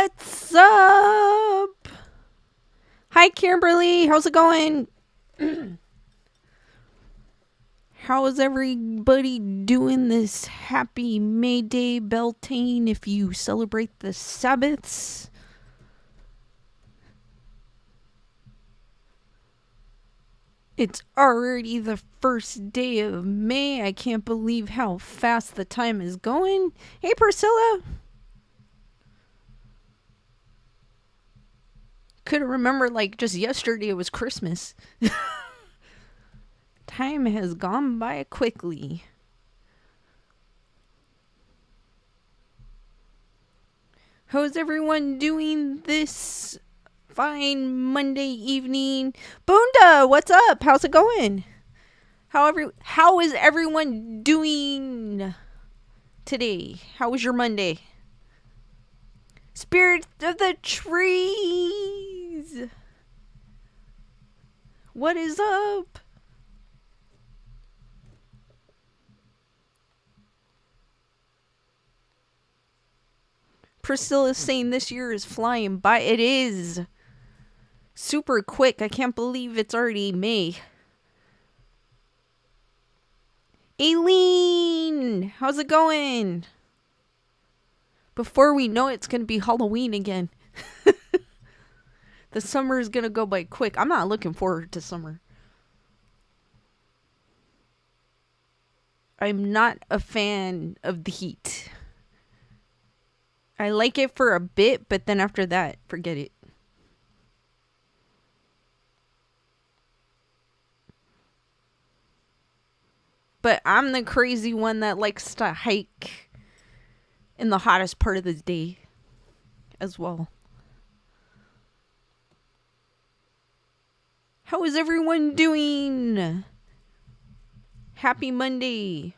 What's up? Hi, Kimberly. How's it going? How is everybody doing this happy May Day, Beltane, if you celebrate the Sabbaths? It's already the first day of May. I can't believe how fast the time is going. Hey, Priscilla. Couldn't remember, like, just yesterday it was Christmas. Time has gone by quickly. How's everyone doing this fine Monday evening? Boonda, what's up? How's it going? How is everyone doing today? How was your Monday? Spirit of the trees. What is up? Priscilla's saying this year is flying by. It is. Super quick. I can't believe it's already May. Aileen, how's it going? Before we know it, it's going to be Halloween again. The summer is going to go by quick. I'm not looking forward to summer. I'm not a fan of the heat. I like it for a bit, but then after that, forget it. But I'm the crazy one that likes to hike in the hottest part of the day as well. How is everyone doing? Happy Monday.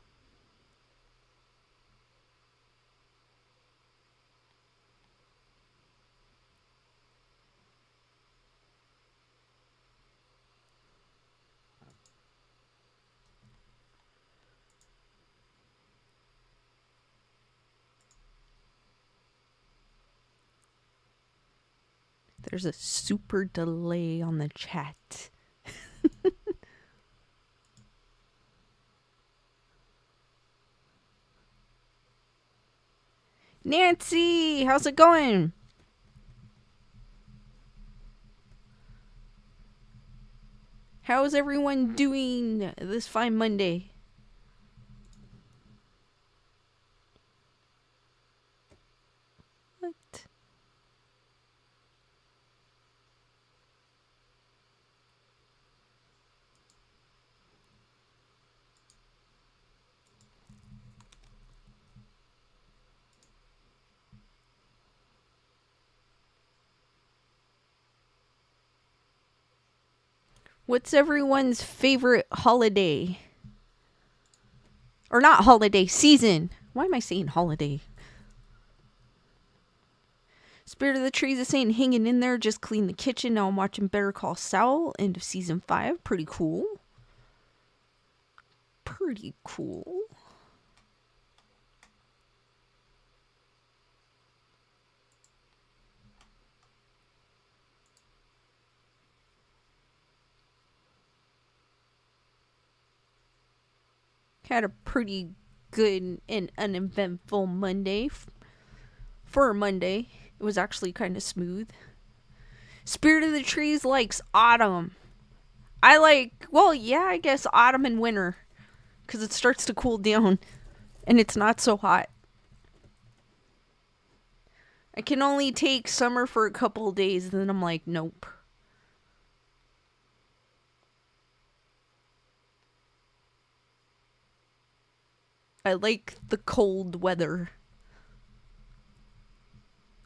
There's a super delay on the chat. Nancy, how's it going? How's everyone doing this fine Monday? What? What's everyone's favorite holiday? Or not holiday, season. Why am I saying holiday? Spirit of the Trees is saying hanging in there, just clean the kitchen. Now I'm watching Better Call Saul, end of season 5. Pretty cool. Pretty cool. Had a pretty good and uneventful Monday. For a Monday, it was actually kind of smooth. Spirit of the Trees likes autumn. I guess autumn and winter. Because it starts to cool down. And it's not so hot. I can only take summer for a couple of days. And then I'm like, nope. I like the cold weather.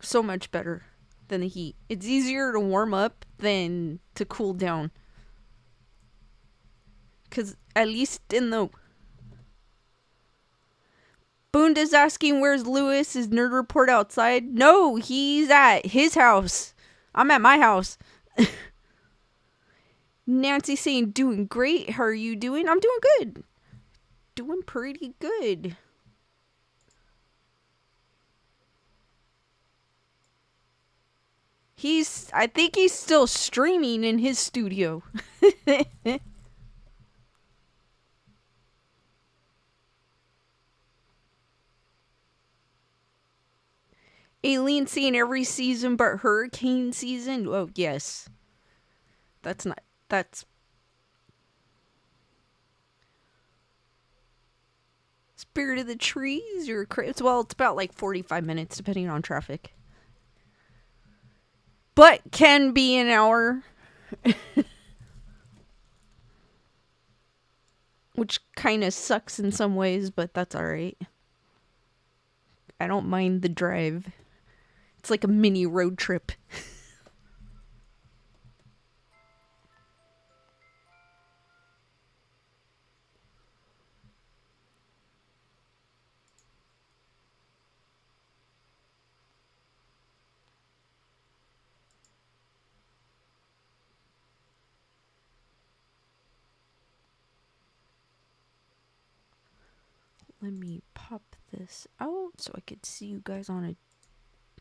So much better than the heat. It's easier to warm up than to cool down. Because at least in the... Boonda's asking where's Lewis? Is Nerd Report outside? No, he's at his house. I'm at my house. Nancy saying doing great. How are you doing? I'm doing good. Doing pretty good. I think he's still streaming in his studio. Alien scene every season but hurricane season. Oh, yes. That's not. That's. Spirit of the Trees or. Well, it's about like 45 minutes depending on traffic. But can be an hour. Which kind of sucks in some ways, but that's alright. I don't mind the drive. It's like a mini road trip. Let me pop this out so I could see you guys on a.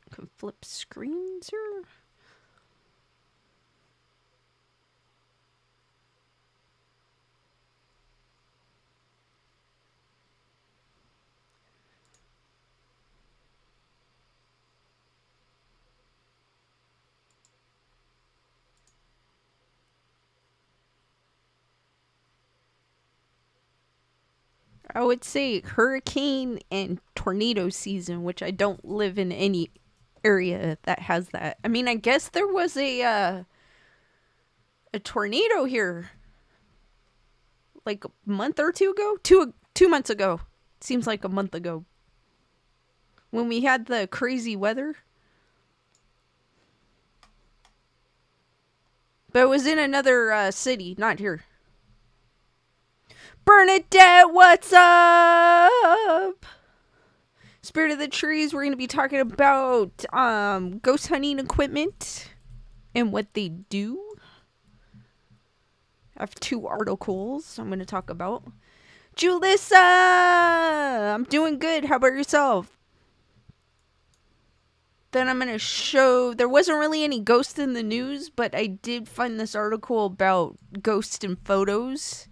Can flip screens here. I would say hurricane and tornado season, which I don't live in any area that has that. I mean, I guess there was a tornado here like a month or two ago. Two months ago. Seems like a month ago. When we had the crazy weather. But it was in another city, not here. Bernadette, what's up? Spirit of the Trees, we're going to be talking about ghost hunting equipment and what they do. I have 2 articles I'm going to talk about. Julissa! I'm doing good. How about yourself? Then I'm going to show... There wasn't really any ghosts in the news, but I did find this article about ghosts in photos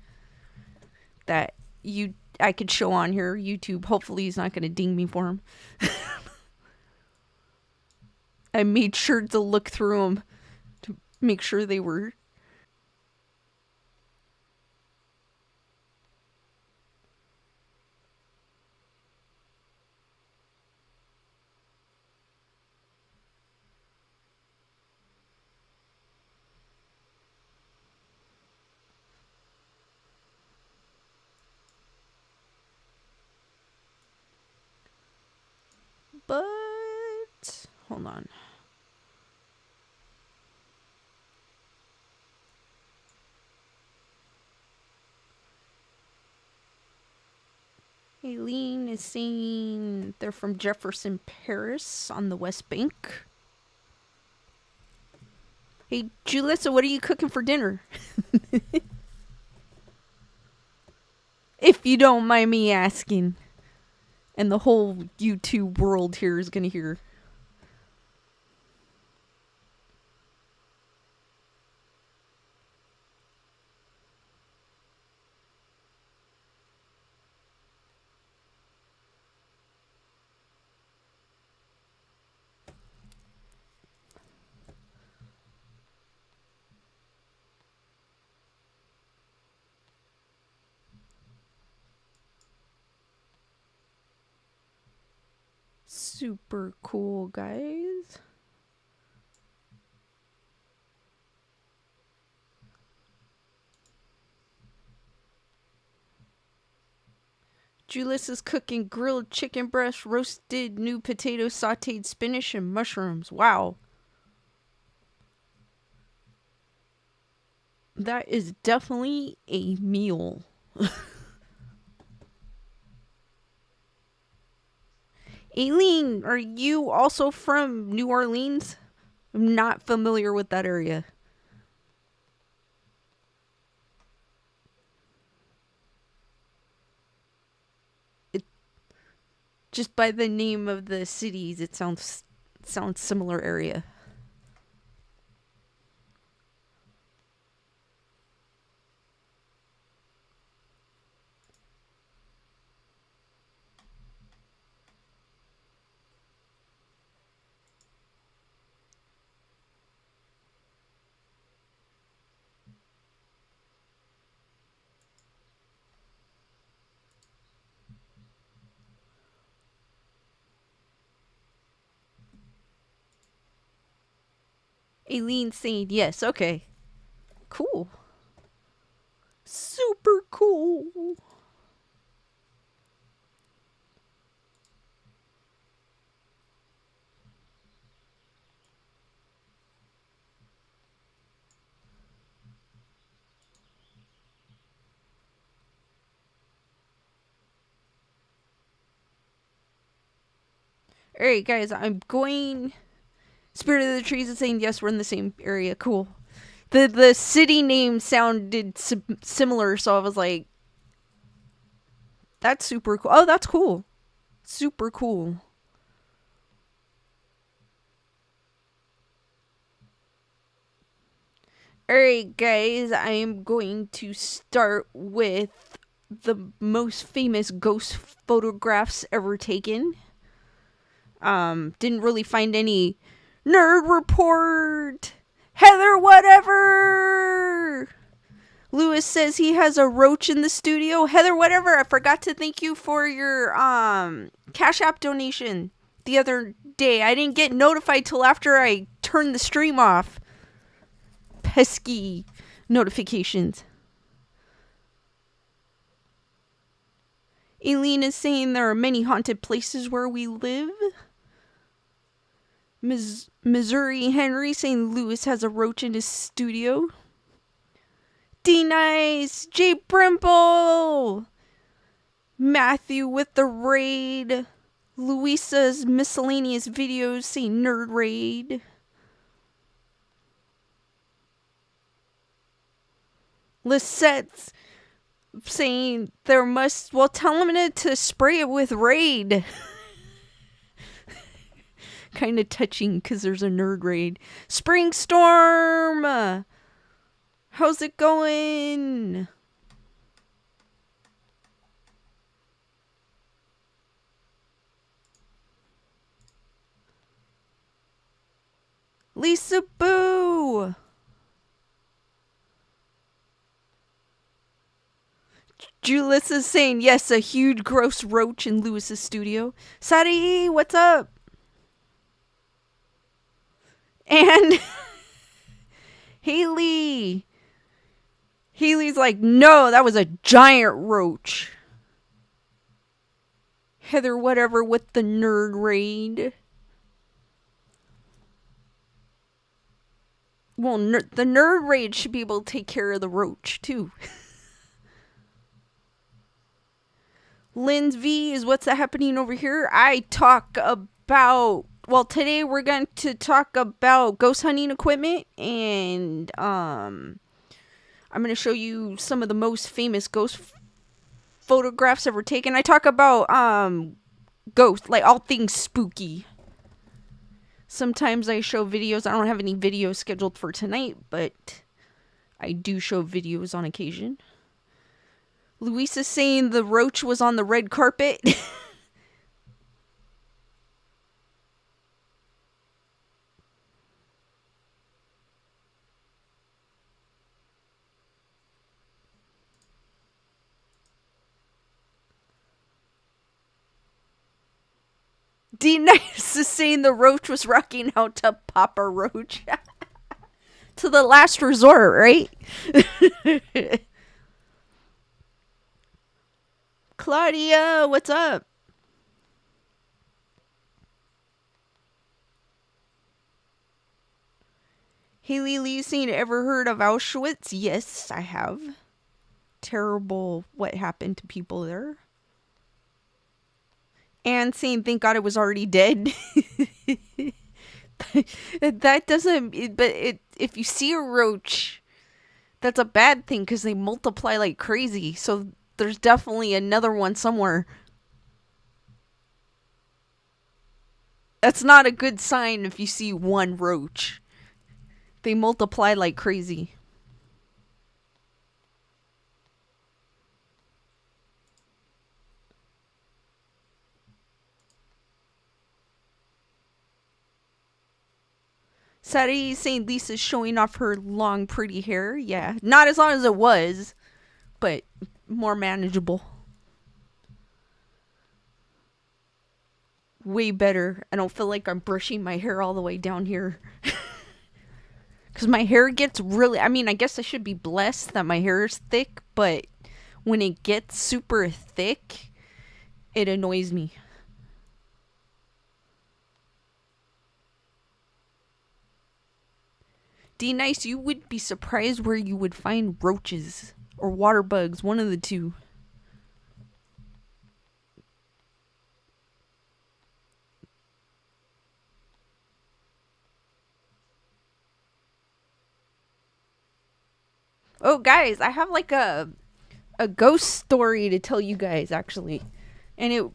that I could show on here. YouTube, hopefully he's not going to ding me for him. I made sure to look through them to make sure they were... But... Hold on. Aileen is saying they're from Jefferson Paris on the West Bank. Hey, Julissa, what are you cooking for dinner? If you don't mind me asking. And the whole YouTube world here is going to hear. Super cool, guys. Julius is cooking grilled chicken breast, roasted new potatoes, sauteed spinach, and mushrooms. Wow. That is definitely a meal. Aileen, are you also from New Orleans? I'm not familiar with that area. Just by the name of the cities, it sounds similar area. Aileen saying yes. Okay. Cool. Super cool. Alright, guys, I'm going. Spirit of the Trees is saying yes, we're in the same area. Cool. The city name sounded similar, so I was like, that's super cool. Oh, that's cool. Super cool. Alright, guys, I am going to start with the most famous ghost photographs ever taken. Didn't really find any nerd report. Heather, whatever. Lewis says he has a roach in the studio. Heather, whatever. I forgot to thank you for your Cash App donation the other day. I didn't get notified till after I turned the stream off. Pesky notifications. Aileen is saying there are many haunted places where we live. Missouri Henry saying Lewis has a roach in his studio. D-Nice, J. Brimble, Matthew with the raid, Louisa's miscellaneous videos saying nerd raid. Lisette's saying there must, well, tell him to spray it with raid. Kind of touching because there's a nerd raid. Spring Storm, how's it going? Lisa Boo. Julius is saying yes, a huge gross roach in Lewis's studio. Sari, what's up? And Haley's like, no, that was a giant roach. Heather, whatever, with the nerd raid. Well, the nerd raid should be able to take care of the roach, too. Lynn's V is what's happening over here. I talk about, well, today we're going to talk about ghost hunting equipment, and I'm going to show you some of the most famous ghost photographs ever taken. I talk about ghosts, like all things spooky. Sometimes I show videos. I don't have any videos scheduled for tonight, but I do show videos on occasion. Luisa's saying the roach was on the red carpet. D-Nice is saying the roach was rocking out to Papa Roach. To the last resort, right? Claudia, what's up? Haley Lee saying, ever heard of Auschwitz? Yes, I have. Terrible what happened to people there. And saying, thank God it was already dead. That doesn't, if you see a roach, that's a bad thing because they multiply like crazy. So there's definitely another one somewhere. That's not a good sign if you see one roach. They multiply like crazy. Saturday saying Lisa's showing off her long, pretty hair. Yeah, not as long as it was, but more manageable. Way better. I don't feel like I'm brushing my hair all the way down here. Because my hair gets really, I mean, I guess I should be blessed that my hair is thick, but when it gets super thick, it annoys me. D Nice, you would be surprised where you would find roaches or water bugs, one of the two. Oh, guys, I have like a ghost story to tell you guys actually. And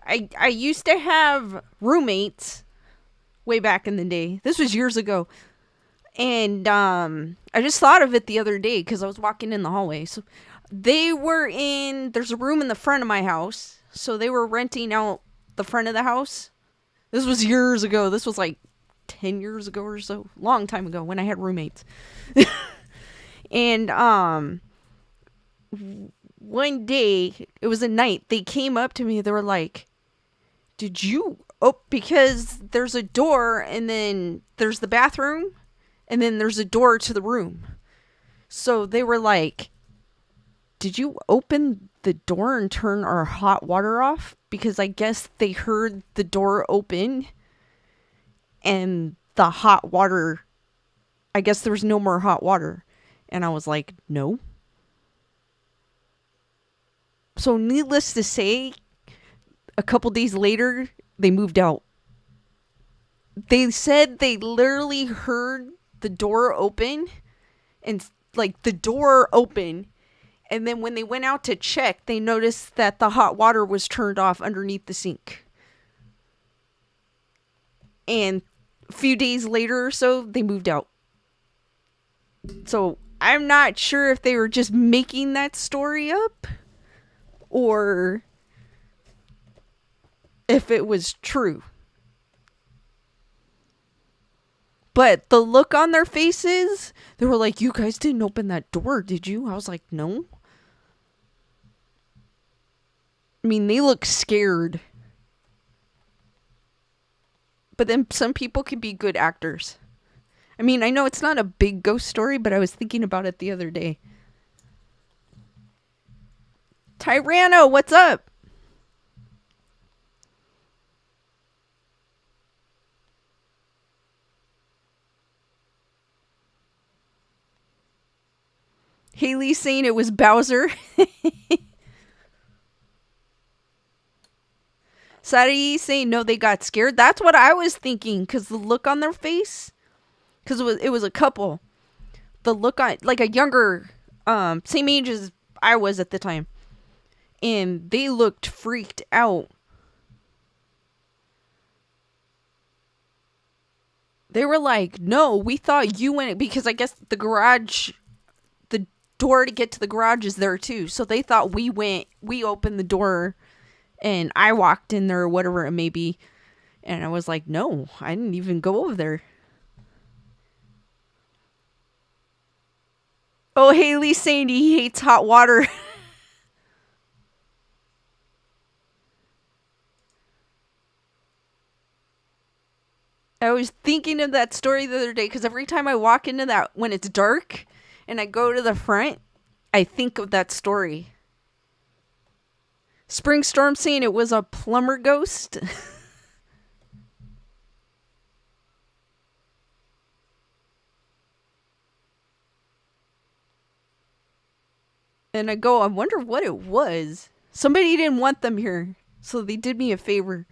I used to have roommates way back in the day. This was years ago. And I just thought of it the other day because I was walking in the hallway. So they were there's a room in the front of my house. So they were renting out the front of the house. This was years ago. This was like 10 years ago or so. Long time ago when I had roommates. And one day, it was a night, they came up to me. They were like, did you... Oh, because there's a door and then there's the bathroom. And then there's a door to the room. So they were like, did you open the door and turn our hot water off? Because I guess they heard the door open and the hot water, I guess there was no more hot water. And I was like, no. So needless to say, a couple days later, they moved out. They said they literally heard the door open and like the door open. And then when they went out to check, they noticed that the hot water was turned off underneath the sink. And a few days later or so, they moved out. So I'm not sure if they were just making that story up or if it was true. But the look on their faces, they were like, you guys didn't open that door, did you? I was like, no. I mean, they look scared. But then some people can be good actors. I mean, I know it's not a big ghost story, but I was thinking about it the other day. Tyranno, what's up? Haley's saying it was Bowser. Sadie saying no, they got scared. That's what I was thinking, because the look on their face, because it was a couple. The look on, like a younger, same age as I was at the time, and they looked freaked out. They were like, no, we thought you went, because I guess the garage, the door to get to the garage is there too. So they thought we opened the door and I walked in there or whatever it may be. And I was like, no, I didn't even go over there. Oh, Haley's saying he hates hot water. I was thinking of that story the other day because every time I walk into that, when it's dark and I go to the front, I think of that story. Springstorm saying it was a plumber ghost. And I go, I wonder what it was. Somebody didn't want them here, so they did me a favor.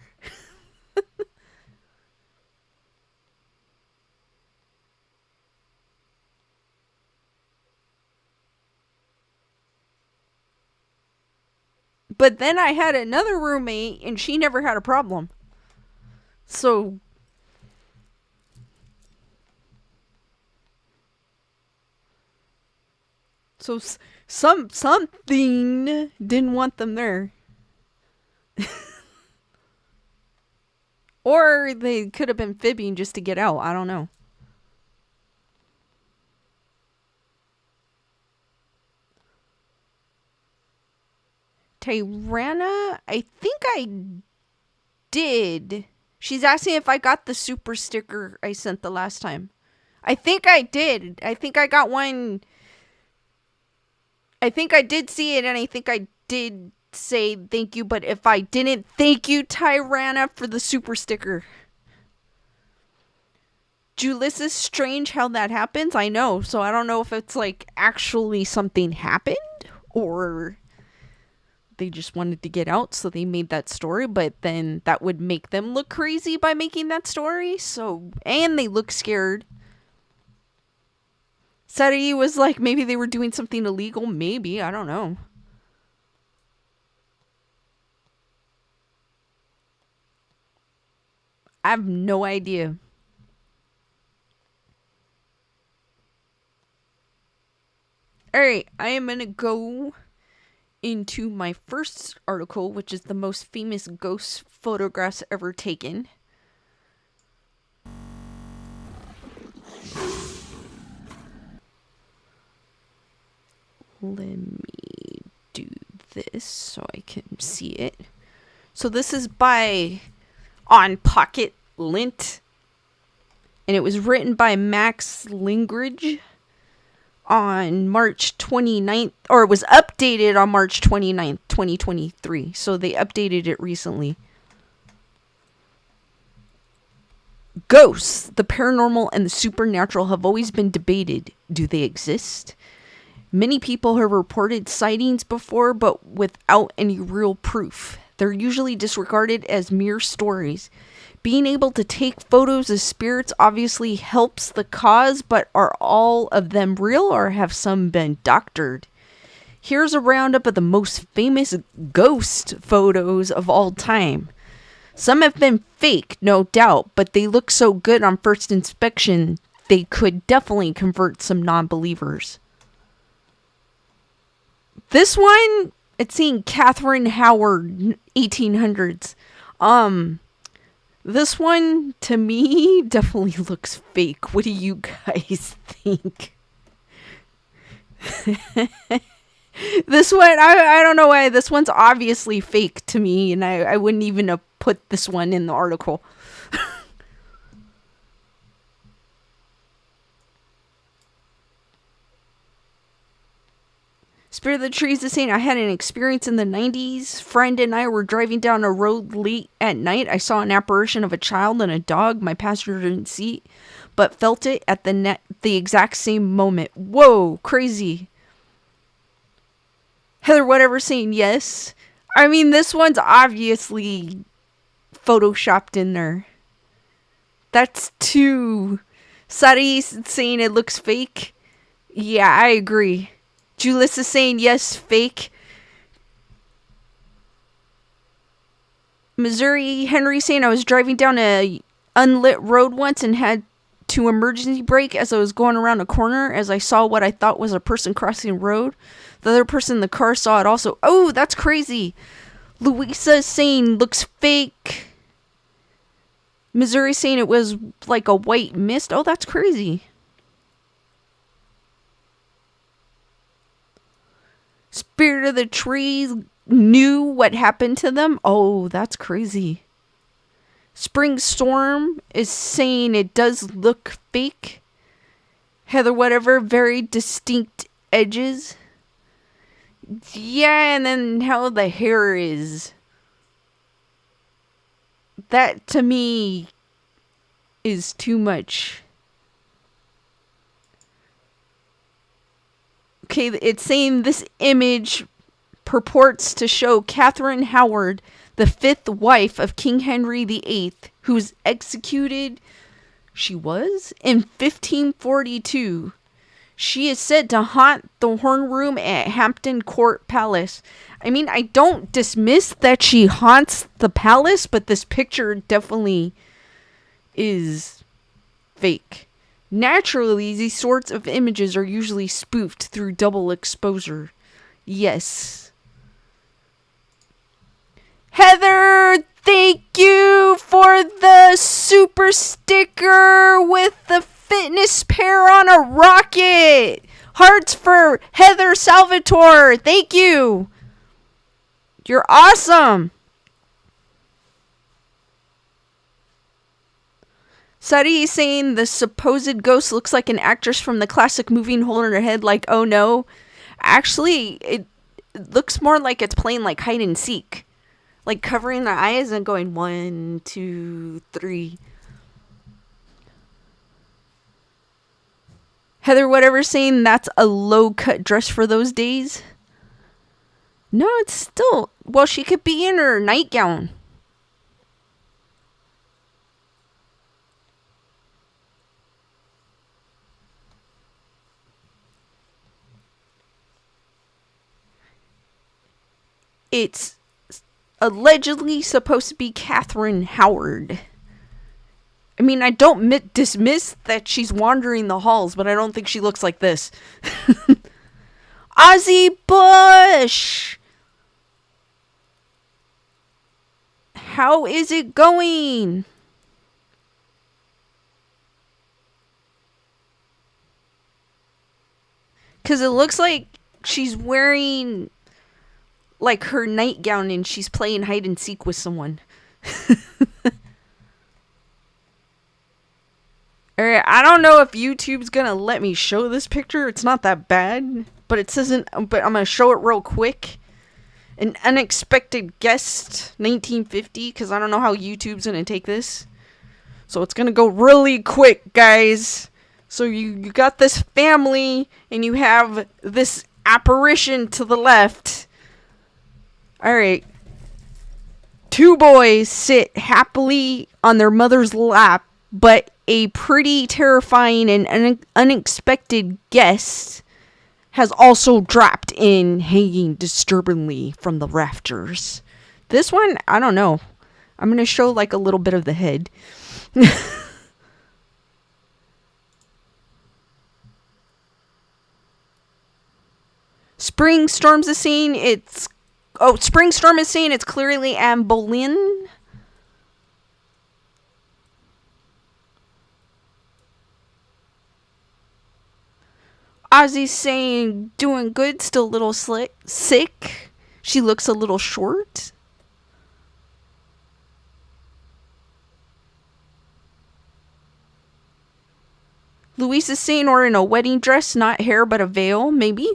But then I had another roommate, and she never had a problem. So something didn't want them there. Or they could have been fibbing just to get out. I don't know. Tirana, I think I did. She's asking if I got the super sticker I sent the last time. I think I did. I think I got one. I think I did see it, and I think I did say thank you, but if I didn't, thank you, Tyrana, for the super sticker. Julis is strange how that happens. I know, so I don't know if it's like actually something happened or they just wanted to get out, so they made that story, but then that would make them look crazy by making that story. So, and they look scared. Sari was like, maybe they were doing something illegal. Maybe, I don't know. I have no idea. Alright, I am gonna go into my first article, which is the most famous ghost photographs ever taken. Let me do this so I can see it. So this is by On Pocket Lint, and it was written by Max Lingridge on March 29th, or it was updated on March 29th, 2023. So they updated it recently. Ghosts, the paranormal and the supernatural have always been debated. Do they exist? Many people have reported sightings before, but without any real proof. They're usually disregarded as mere stories. Being able to take photos of spirits obviously helps the cause, but are all of them real or have some been doctored? Here's a roundup of the most famous ghost photos of all time. Some have been fake, no doubt, but they look so good on first inspection, they could definitely convert some non-believers. This one, it's seeing Catherine Howard, 1800s. This one, to me, definitely looks fake. What do you guys think? This one, I don't know why. This one's obviously fake to me, and I wouldn't even have put this one in the article. Spirit of the Trees is saying, I had an experience in the 90s. Friend and I were driving down a road late at night. I saw an apparition of a child and a dog. My passenger didn't see it, but felt it at the exact same moment. Whoa, crazy. Heather Whatever saying yes. I mean, this one's obviously photoshopped in there. That's too... Sari saying it looks fake. Yeah, I agree. Julis is saying yes, fake. Missouri Henry saying, I was driving down a unlit road once and had to emergency brake as I was going around a corner as I saw what I thought was a person crossing the road. The other person in the car saw it also. Oh, that's crazy. Louisa is saying looks fake. Missouri saying it was like a white mist. Oh, that's crazy. Spirit of the Trees knew what happened to them. Oh, that's crazy. Spring Storm is saying it does look fake. Heather Whatever, very distinct edges. Yeah, and then how the hair is. That to me is too much. Okay, it's saying this image purports to show Catherine Howard, the fifth wife of King Henry VIII, who was executed, in 1542. She is said to haunt the horn room at Hampton Court Palace. I mean, I don't dismiss that she haunts the palace, but this picture definitely is fake. Naturally, these sorts of images are usually spoofed through double exposure. Yes. Heather, thank you for the super sticker with the fitness pair on a rocket. Hearts for Heather Salvatore. Thank you. You're awesome. Sari is saying the supposed ghost looks like an actress from the classic movie holding her head like, oh no. Actually, it looks more like it's playing like hide and seek. Like covering their eyes and going 1, 2, 3. Heather whatever saying that's a low cut dress for those days. No, it's still, well, she could be in her nightgown. It's allegedly supposed to be Catherine Howard. I mean, I don't dismiss that she's wandering the halls, but I don't think she looks like this. Ozzy Bush! How is it going? Because it looks like she's wearing like her nightgown and she's playing hide and seek with someone. Alright, I don't know if YouTube's gonna let me show this picture. It's not that bad, but it doesn't. But I'm gonna show it real quick. An unexpected guest, 1950, because I don't know how YouTube's gonna take this. So it's gonna go really quick, guys. So you got this family, and you have this apparition to the left. Alright. 2 boys sit happily on their mother's lap, but a pretty terrifying and unexpected guest has also dropped in, hanging disturbingly from the rafters. This one, I don't know. I'm going to show like a little bit of the head. Spring Storm is saying it's clearly Anne Boleyn. Ozzy's saying doing good, still a little sick. She looks a little short. Louise is saying we're in a wedding dress, not hair but a veil, maybe.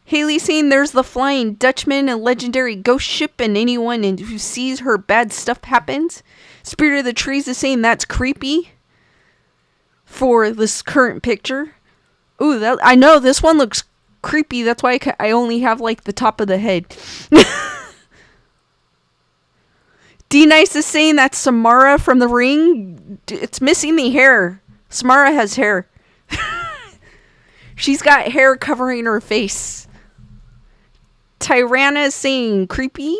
Haley's saying there's the Flying Dutchman, a legendary ghost ship, and anyone who sees her bad stuff happens. Spirit of the Trees is saying that's creepy for this current picture. Ooh, I know this one looks creepy. That's why I only have like the top of the head. D-Nice is saying that's Samara from The Ring. It's missing the hair. Samara has hair. She's got hair covering her face. Tyranna is saying creepy.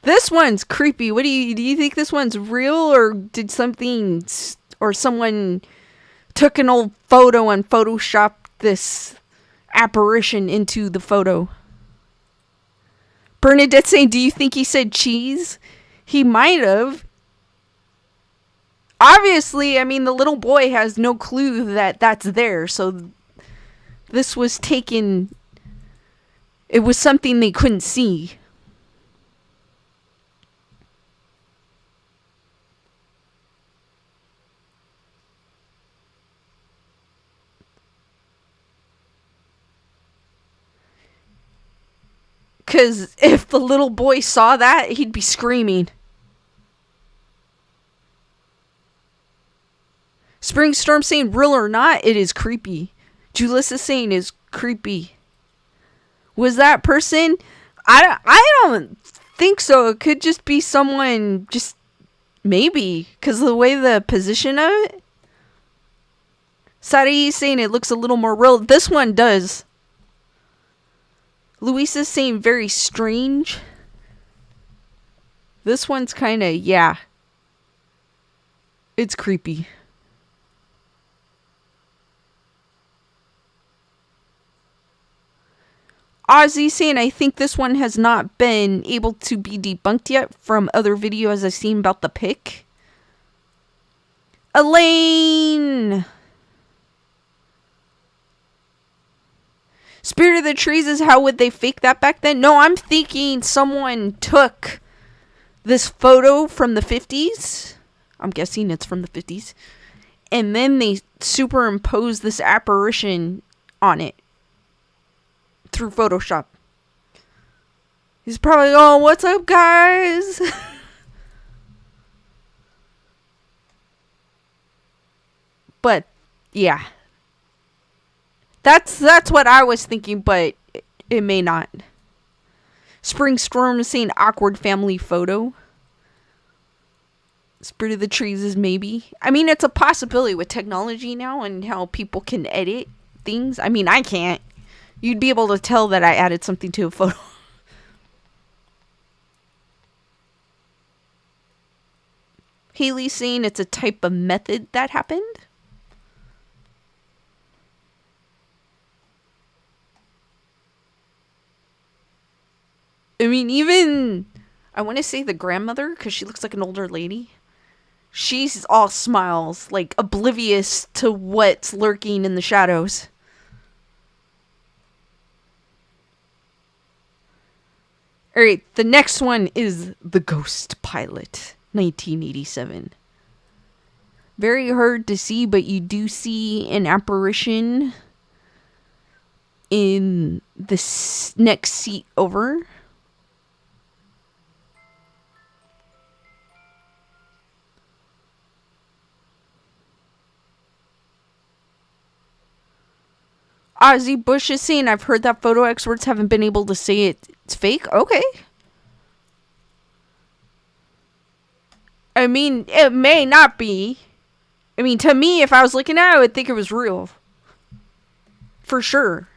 This one's creepy. What do you think this one's real, or did something or someone took an old photo and photoshopped this apparition into the photo? Bernadette saying, do you think he said cheese? He might have. Obviously, I mean, the little boy has no clue that that's there, so this was taken. It was something they couldn't see. Because if the little boy saw that, he'd be screaming. Spring Storm saying, real or not, it is creepy. Julius is saying is creepy. Was that person? I don't think so. It could just be someone, just maybe, because of the way the position of it. Sari is saying it looks a little more real. This one does. Luisa's saying very strange. This one's kind of, yeah. It's creepy. Ozzy saying, I think this one has not been able to be debunked yet from other videos I've seen about the pic. Elaine Spirit of the trees is how would they fake that back then? No, I'm thinking someone took this photo from the 50s. I'm guessing it's from the 50s. And then they superimposed this apparition on it through Photoshop. He's probably, oh, what's up, guys? But, yeah. That's what I was thinking, but it may not. Spring Storm is saying awkward family photo. Spirit of the trees is maybe. I mean, it's a possibility with technology now and how people can edit things. I mean, I can't. You'd be able to tell that I added something to a photo. Haley's saying it's a type of method that happened. I mean, even, I want to say the grandmother, because she looks like an older lady. She's all smiles, like oblivious to what's lurking in the shadows. Alright, the next one is The Ghost Pilot, 1987. Very hard to see, but you do see an apparition in the next seat over. Ozzy Bush is saying, I've heard that photo experts haven't been able to say it's fake. Okay. I mean, it may not be. I mean, to me, if I was looking at it, I would think it was real. For sure.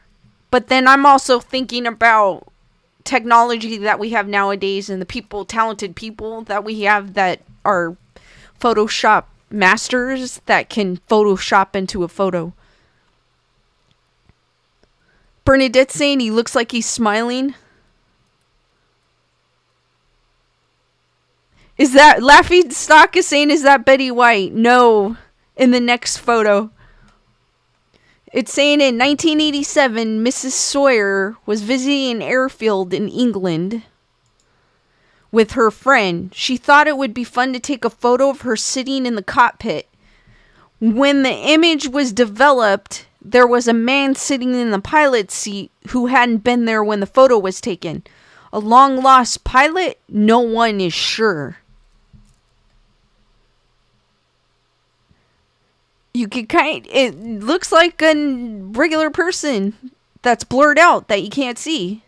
But then I'm also thinking about technology that we have nowadays and the people, talented people that we have that are Photoshop masters that can Photoshop into a photo. Bernadette saying he looks like he's smiling. Is that Laughing Stock is saying, is that Betty White? No. In the next photo. It's saying in 1987, Mrs. Sawyer was visiting an airfield in England with her friend. She thought it would be fun to take a photo of her sitting in the cockpit. When the image was developed, there was a man sitting in the pilot's seat who hadn't been there when the photo was taken. A long lost pilot? No one is sure. You can it looks like a regular person that's blurred out that you can't see.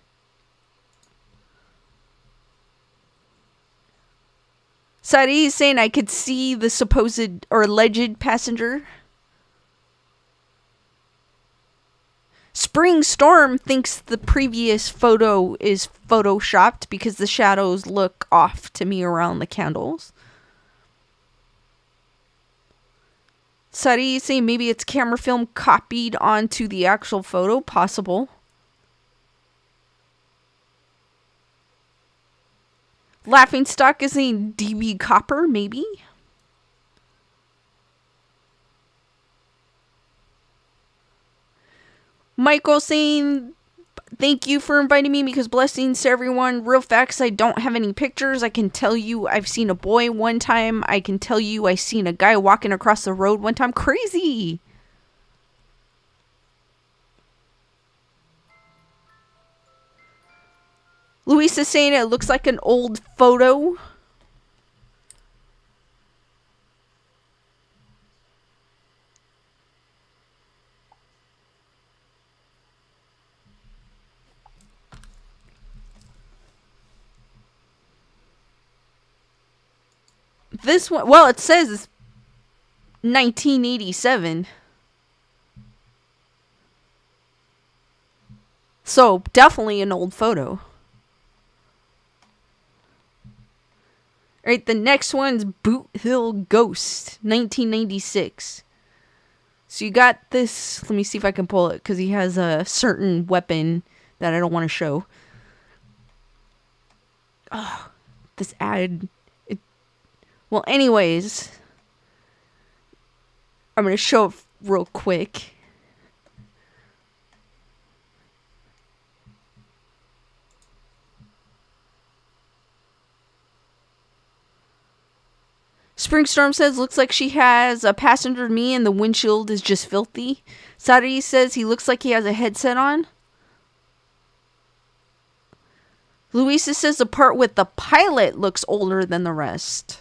Sadi is saying I could see the supposed or alleged passenger. Spring Storm thinks the previous photo is photoshopped because the shadows look off to me around the candles. Sadi is saying maybe it's camera film copied onto the actual photo. Possible. Laughing Stock is saying DB Copper, maybe. Michael saying, thank you for inviting me because blessings to everyone. Real facts, I don't have any pictures. I can tell you I've seen a boy one time. I can tell you I seen a guy walking across the road one time. Crazy. Luis is saying it looks like an old photo. This one, well, it says 1987. So, definitely an old photo. Alright, the next one's Boot Hill Ghost, 1996. So you got this, let me see if I can pull it, because he has a certain weapon that I don't want to show. Oh, this ad. Well, anyways, I'm going to show it real quick. Springstorm says, looks like she has a passenger me and the windshield is just filthy. Saturday says he looks like he has a headset on. Louisa says the part with the pilot looks older than the rest.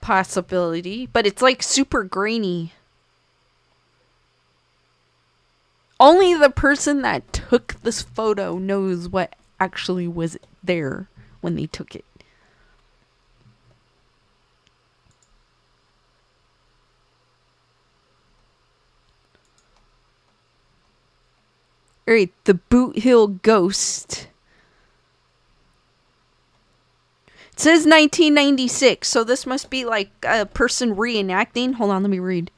Possibility, but it's like super grainy. Only the person that took this photo knows what actually was there when they took it. Alright, the Boot Hill Ghost. It says 1996, so this must be like a person reenacting. Hold on, let me read.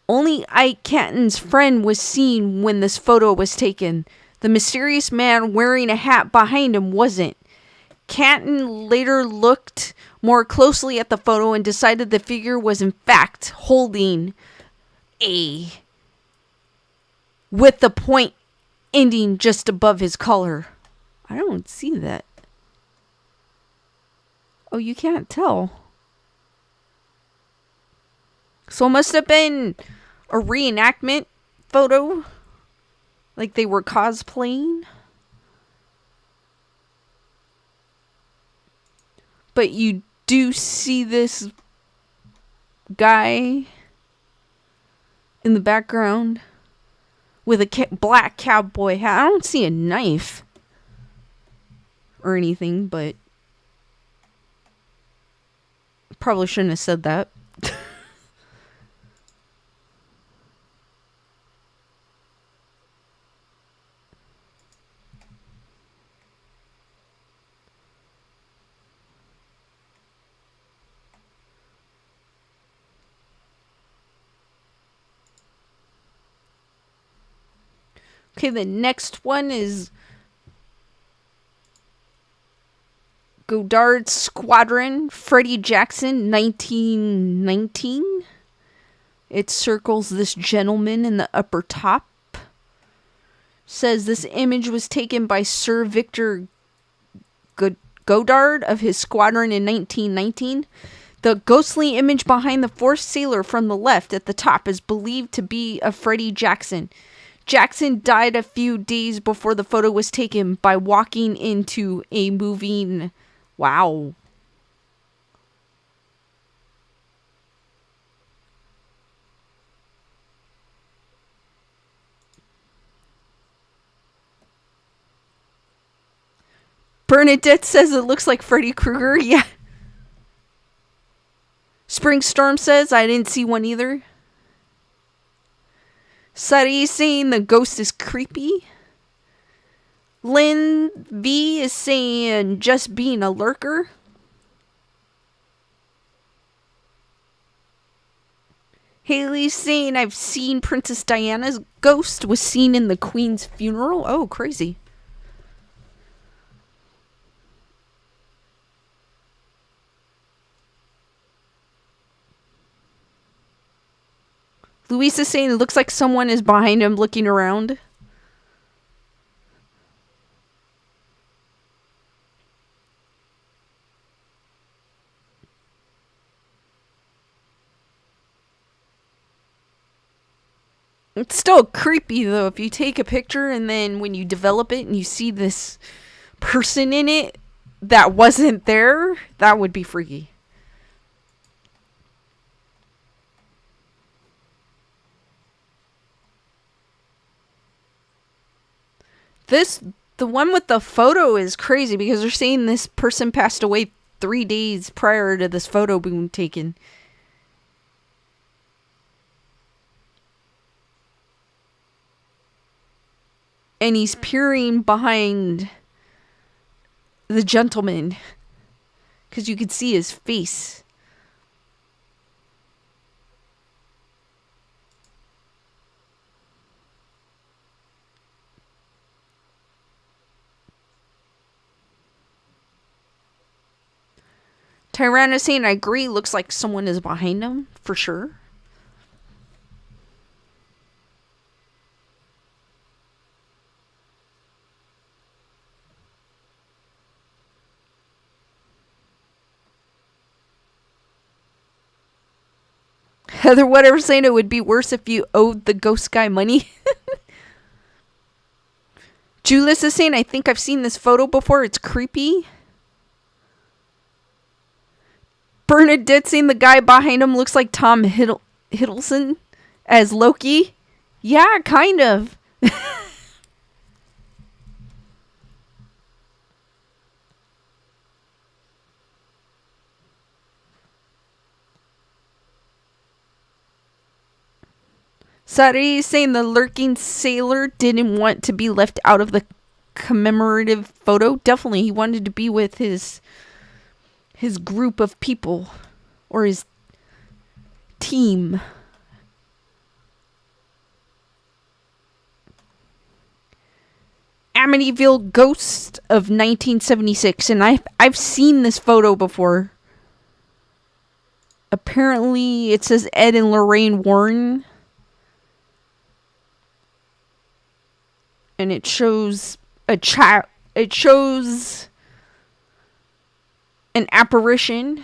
Only Ike Canton's friend was seen when this photo was taken. The mysterious man wearing a hat behind him wasn't. Canton later looked more closely at the photo and decided the figure was in fact holding a... with the point ending just above his collar. I don't see that. Oh, you can't tell. So it must have been a reenactment photo. Like they were cosplaying. But you do see this guy in the background with a black cowboy hat. I don't see a knife or anything, but probably shouldn't have said that. Okay, the next one is Godard's Squadron, Freddie Jackson, 1919. It circles this gentleman in the upper top. Says this image was taken by Sir Victor Godard of his squadron in 1919. The ghostly image behind the fourth sailor from the left at the top is believed to be of Freddie Jackson. Jackson died a few days before the photo was taken by walking into a moving... Wow. Bernadette says it looks like Freddy Krueger. Yeah. Springstorm says I didn't see one either. Sari saying the ghost is creepy. Lynn V is saying just being a lurker. Haley's saying I've seen Princess Diana's ghost was seen in the Queen's funeral. Oh, crazy. Luis is saying it looks like someone is behind him looking around. It's still creepy though if you take a picture and then when you develop it and you see this person in it that wasn't there, that would be freaky. The one with the photo is crazy because they're saying this person passed away 3 days prior to this photo being taken. And he's peering behind the gentleman because you could see his face. Tyrannus saying, I agree, looks like someone is behind him, for sure. Heather, whatever, saying it would be worse if you owed the ghost guy money. Julius is saying, I think I've seen this photo before. It's creepy. Bernadette saying the guy behind him looks like Tom Hiddleston as Loki. Yeah, kind of. Sari saying the lurking sailor didn't want to be left out of the commemorative photo. Definitely, he wanted to be with his group of people, or his team. Amityville Ghost of 1976, and I've seen this photo before. Apparently, it says Ed and Lorraine Warren. And it shows it shows an apparition.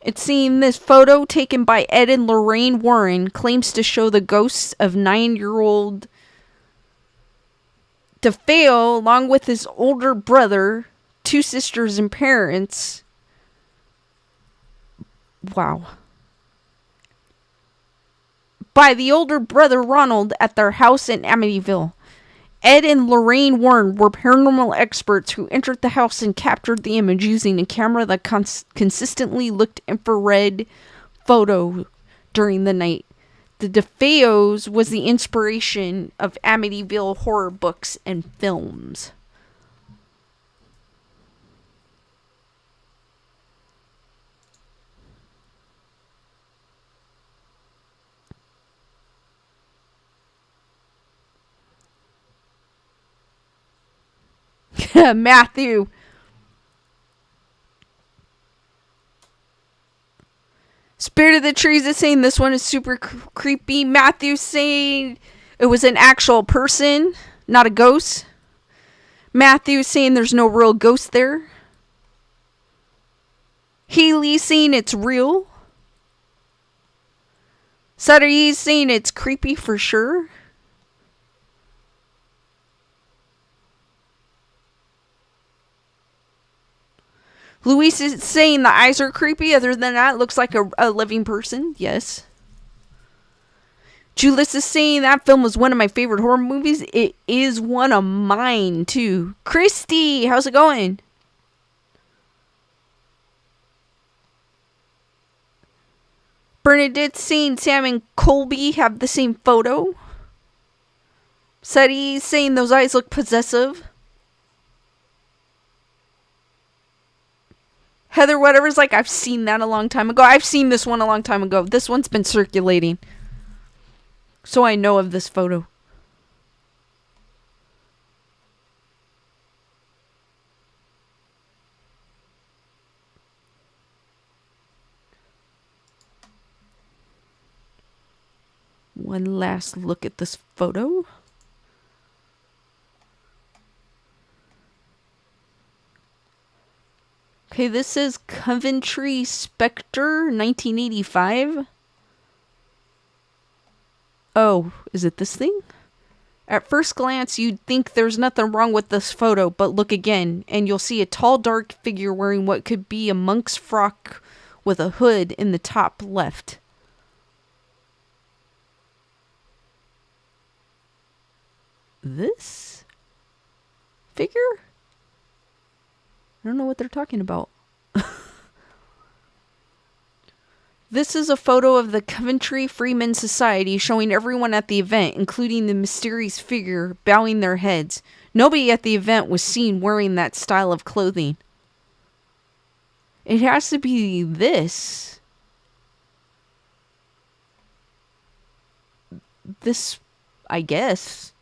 It's seen this photo taken by Ed and Lorraine Warren claims to show the ghosts of 9-year-old DeFeo along with his older brother, 2 sisters and parents. Wow. By the older brother Ronald at their house in Amityville. Ed and Lorraine Warren were paranormal experts who entered the house and captured the image using a camera that consistently looked infrared photo during the night. The DeFeos was the inspiration of Amityville horror books and films. Matthew. Spirit of the Trees is saying this one is super creepy. Matthew saying it was an actual person, not a ghost. Matthew saying there's no real ghost there. Haley saying it's real. Suttery saying it's creepy for sure. Luis is saying the eyes are creepy. Other than that, it looks like a living person. Yes. Julius is saying that film was one of my favorite horror movies. It is one of mine, too. Christy, how's it going? Bernadette saying Sam and Colby have the same photo. Seti saying those eyes look possessive. Heather whatever's like, I've seen that a long time ago. I've seen this one a long time ago. This one's been circulating. So I know of this photo. One last look at this photo. Okay, this is Coventry Spectre, 1985. Oh, is it this thing? At first glance, you'd think there's nothing wrong with this photo, but look again, and you'll see a tall, dark figure wearing what could be a monk's frock with a hood in the top left. This figure? I don't know what they're talking about. This is a photo of the Coventry Freeman Society showing everyone at the event, including the mysterious figure, bowing their heads. Nobody at the event was seen wearing that style of clothing. It has to be this. This, I guess.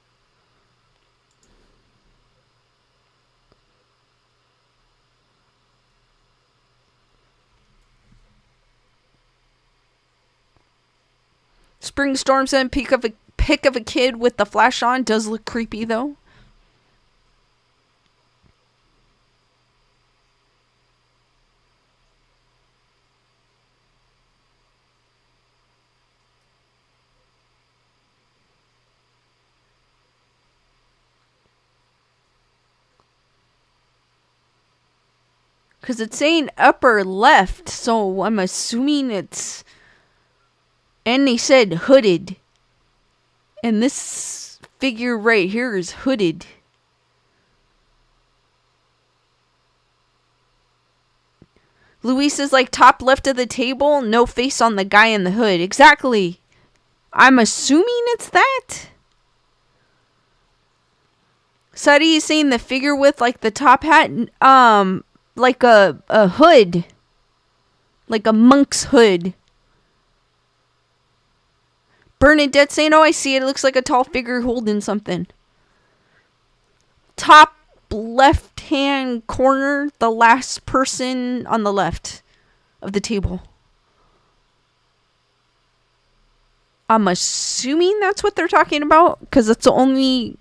Springstorm said pic of a kid with the flash on does look creepy though. Because it's saying upper left, so I'm assuming it's... And they said hooded. And this figure right here is hooded. Luis is like top left of the table, no face on the guy in the hood. Exactly. I'm assuming it's that. Sadi is saying the figure with like the top hat, like a hood. Like a monk's hood. Bernadette saying, oh, I see it. It looks like a tall figure holding something. Top left hand corner, the last person on the left of the table. I'm assuming that's what they're talking about, because it's the only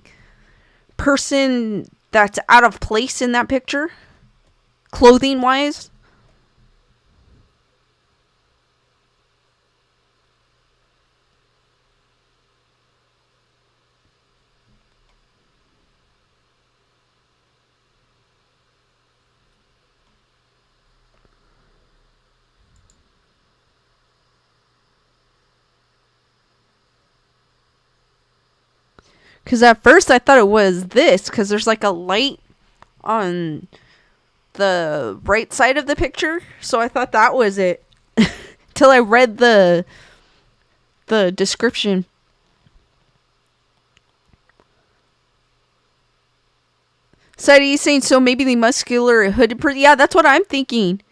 person that's out of place in that picture, clothing wise. Because at first I thought it was this, because there's like a light on the right side of the picture. So I thought that was it. Till I read the description. Sadie saying, so maybe the muscular hooded person. Yeah, that's what I'm thinking.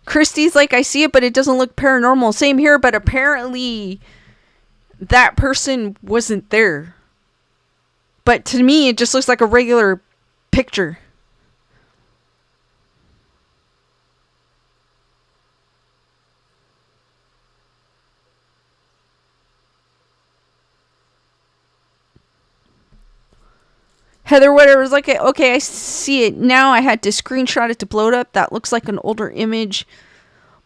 Christy's like, I see it, but it doesn't look paranormal. Same here, but apparently that person wasn't there. But to me, it just looks like a regular picture. Heather, whatever, was like, okay, I see it now. I had to screenshot it to blow it up. That looks like an older image,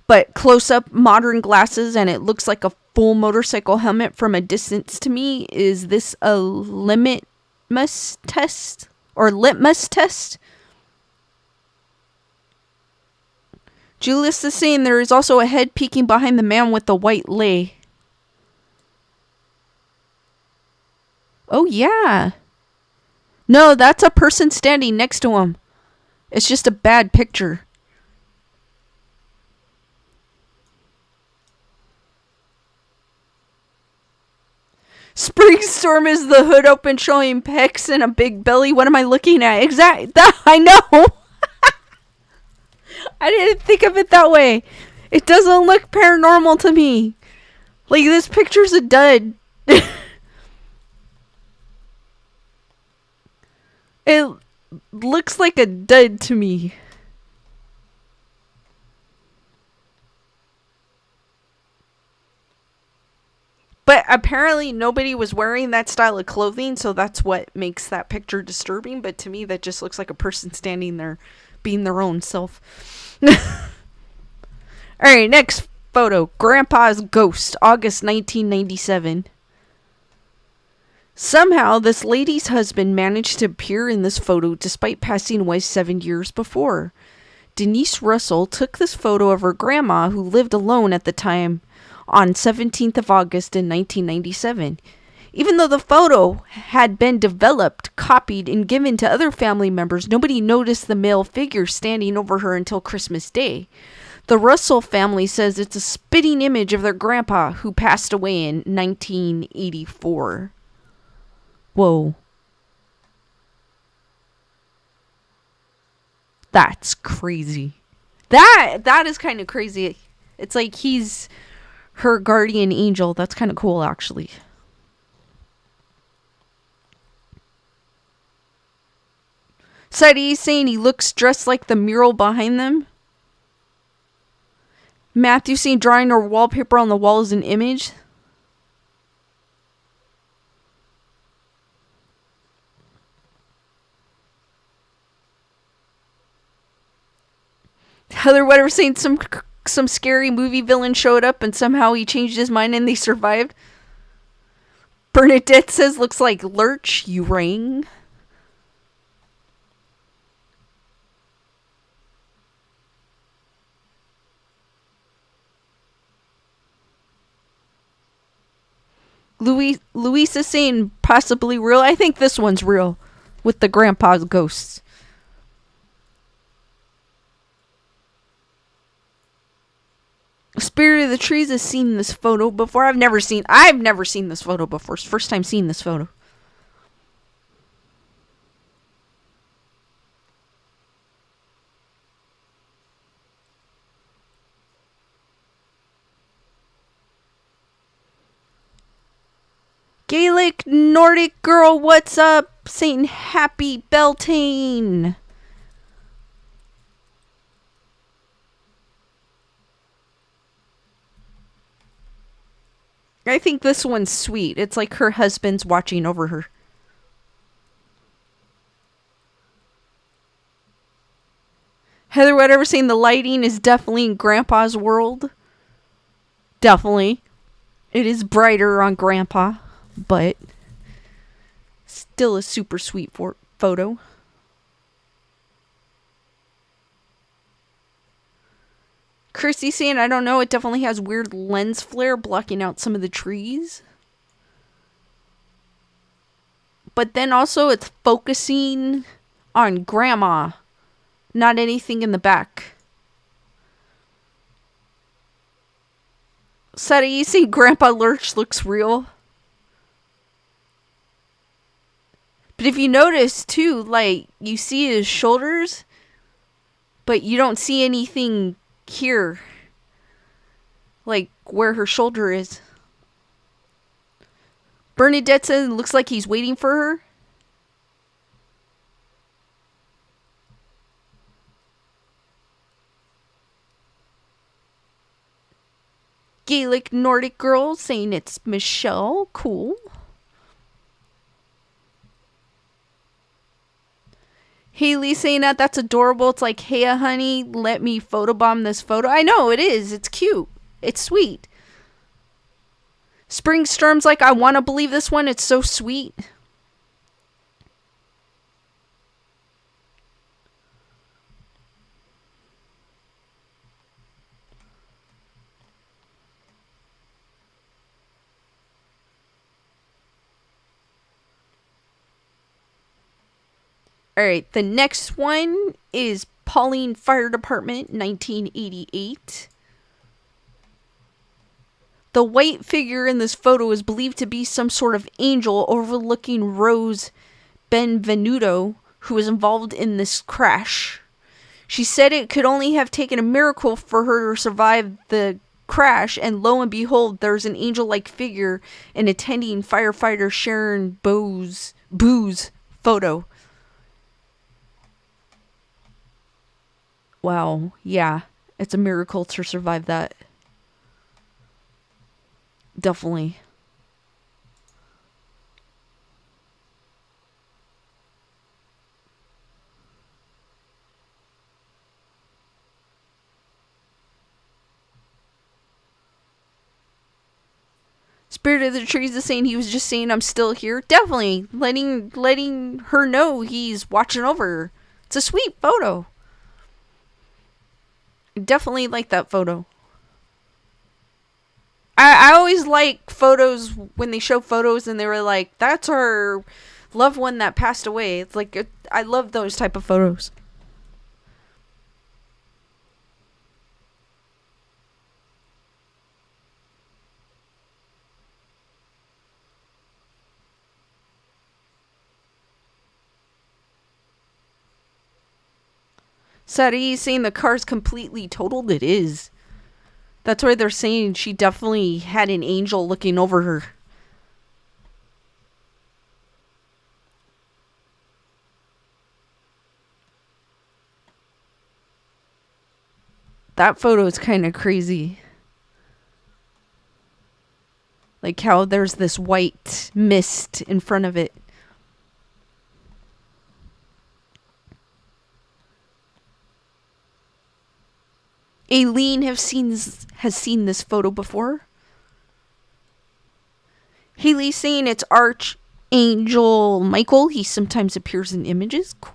but close up, modern glasses, and it looks like a full motorcycle helmet from a distance to me. Is this a litmus test? Or litmus test? Julius is saying there is also a head peeking behind the man with the white lei. Oh, yeah. No, that's a person standing next to him. It's just a bad picture. Springstorm is the hood open showing pecs and a big belly. What am I looking at? Exactly. I know. I didn't think of it that way. It doesn't look paranormal to me. Like, this picture's a dud. It looks like a dud to me. But apparently nobody was wearing that style of clothing, so that's what makes that picture disturbing. But to me, that just looks like a person standing there being their own self. Alright, next photo. Grandpa's Ghost, August 1997. Somehow, this lady's husband managed to appear in this photo despite passing away 7 years before. Denise Russell took this photo of her grandma, who lived alone at the time, on 17th of August in 1997. Even though the photo had been developed, copied, and given to other family members, nobody noticed the male figure standing over her until Christmas Day. The Russell family says it's a spitting image of their grandpa, who passed away in 1984. Whoa. That's crazy. That is kind of crazy. It's like he's her guardian angel. That's kind of cool, actually. Sadie's saying he looks dressed like the mural behind them. Matthew saying drawing or wallpaper on the wall is an image. Heather Wetter saying some scary movie villain showed up and somehow he changed his mind and they survived. Bernadette says, looks like Lurch, you rang. Louisa saying possibly real. I think this one's real with the grandpa's ghosts. Spirit of the Trees has seen this photo before. I've never seen this photo before. It's first time seeing this photo. Gaelic Nordic girl, what's up? Saying happy Beltane. I think this one's sweet. It's like her husband's watching over her. Heather, whatever, saying the lighting is definitely in Grandpa's world. Definitely. It is brighter on Grandpa, but still a super sweet photo. Christy saying, I don't know, it definitely has weird lens flare blocking out some of the trees. But then also it's focusing on Grandma, not anything in the back. Sadie, you see Grandpa Lurch looks real. But if you notice too, like, you see his shoulders, but you don't see anything here, like where her shoulder is. Bernadette says it looks like he's waiting for her. Gaelic Nordic girl saying it's Michelle. Cool. Haley saying that's adorable. It's like, hey, honey, let me photobomb this photo. I know, it is. It's cute. It's sweet. Spring Storm's like, I want to believe this one. It's so sweet. Alright, the next one is Pauline Fire Department, 1988. The white figure in this photo is believed to be some sort of angel overlooking Rose Benvenuto, who was involved in this crash. She said it could only have taken a miracle for her to survive the crash, and lo and behold, there's an angel-like figure in attending firefighter Sharon Boo's photo. Wow, yeah, it's a miracle to survive that. Definitely. Spirit of the Trees is saying he was just saying I'm still here. Definitely letting her know he's watching over her. It's a sweet photo. Definitely like that photo. I always like photos when they show photos and they were like, that's our loved one that passed away. It's like, I love those type of photos. Sadie saying the car's completely totaled. It is. That's why they're saying she definitely had an angel looking over her. That photo is kind of crazy. Like how there's this white mist in front of it. Aileen has seen this photo before. Haley's saying it's Archangel Michael. He sometimes appears in images. Cool.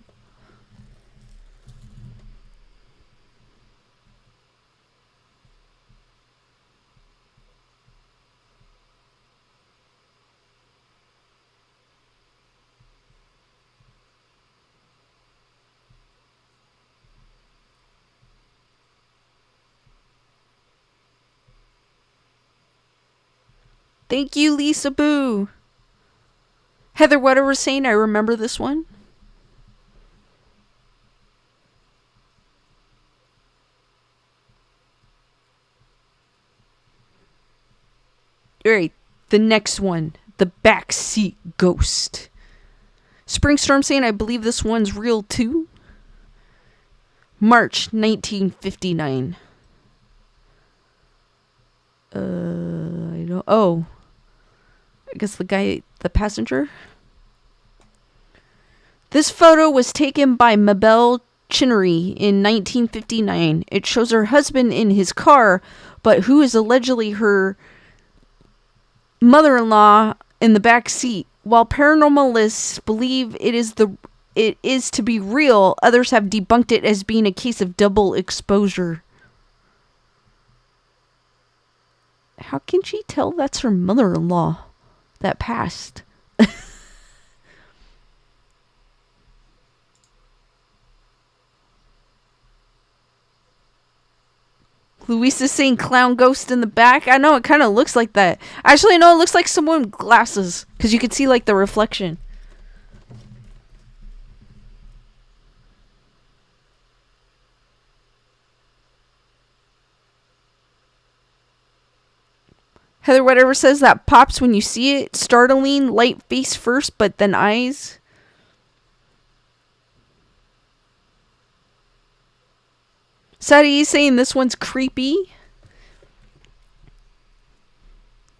Thank you, Lisa Boo. Heather Wetter was saying, I remember this one. Alright, the next one. The backseat ghost. Springstorm saying, I believe this one's real too. March 1959. I don't. Oh. I guess the passenger. This photo was taken by Mabel Chinnery in 1959. It shows her husband in his car, but who is allegedly her mother-in-law in the back seat. While paranormalists believe it is to be real, others have debunked it as being a case of double exposure. How can she tell that's her mother-in-law that passed? Luis is saying clown ghost in the back. I know, it kind of looks like that. Actually, no, it looks like someone with glasses. Because you can see, like, the reflection. Heather Whatever says that pops when you see it. Startling, light face first, but then eyes. Sadie is saying this one's creepy.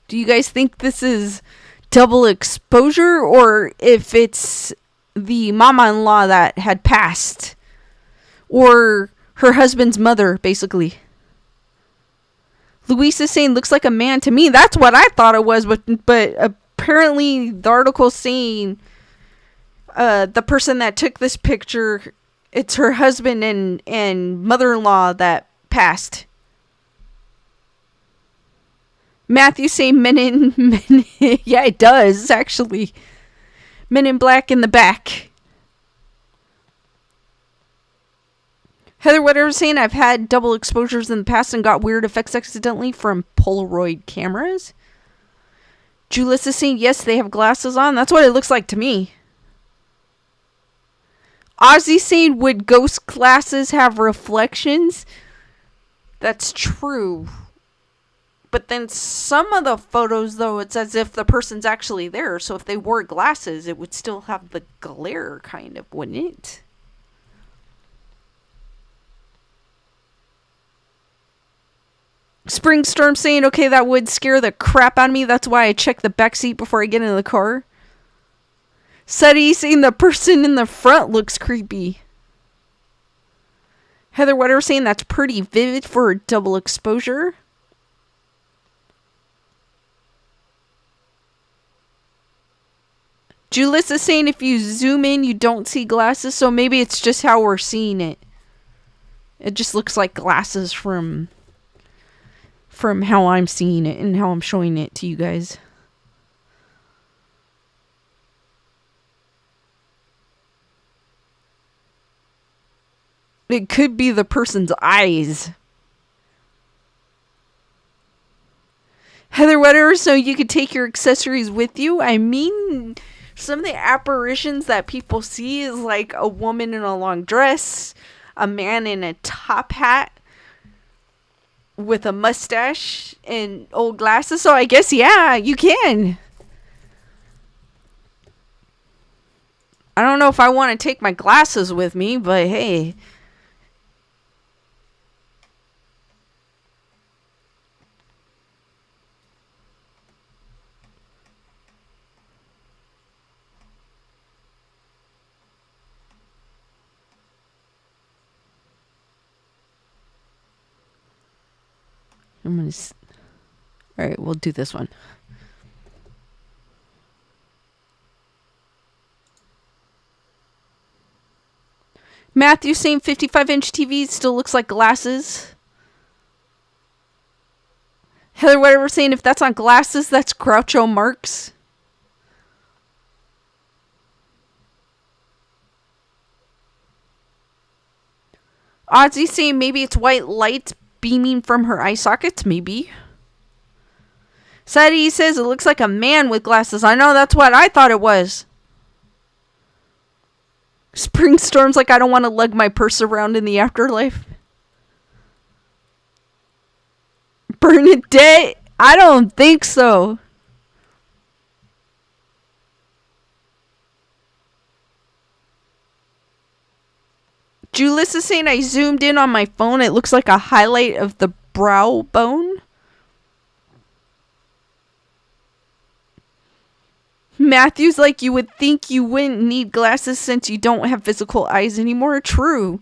Do you guys think this is double exposure, or if it's the mama-in-law that had passed? Or her husband's mother, basically. Luis is saying looks like a man to me. That's what I thought it was, but apparently the article's saying the person that took this picture, it's her husband and mother-in-law that passed. Matthew saying yeah, it does, actually. Men in Black in the back. Heather Whatever saying I've had double exposures in the past and got weird effects accidentally from Polaroid cameras. Julius is saying yes, they have glasses on. That's what it looks like to me. Ozzy saying, would ghost glasses have reflections? That's true. But then some of the photos, though, it's as if the person's actually there. So if they wore glasses, it would still have the glare, kind of, wouldn't it? Springstorm saying, okay, that would scare the crap out of me. That's why I check the back seat before I get into the car. Seti saying the person in the front looks creepy. Heather Wetter saying that's pretty vivid for a double exposure. Julius is saying if you zoom in, you don't see glasses. So maybe it's just how we're seeing it. It just looks like glasses from how I'm seeing it and how I'm showing it to you guys. It could be the person's eyes. Heather Wetter, so you could take your accessories with you. I mean, some of the apparitions that people see is like a woman in a long dress, a man in a top hat with a mustache and old glasses. So I guess, yeah, you can. I don't know if I want to take my glasses with me, but hey. Alright, we'll do this one. Matthew saying 55-inch TV still looks like glasses. Heather whatever saying if that's not glasses, that's Groucho Marx. Ozzy saying maybe it's white light beaming from her eye sockets. Maybe. Sadie says it looks like a man with glasses. I know, that's what I thought it was. Spring Storm's like I don't want to lug my purse around in the afterlife. Bernadette, I don't think so. Julius is saying I zoomed in on my phone. It looks like a highlight of the brow bone. Matthew's like you would think you wouldn't need glasses since you don't have physical eyes anymore. True.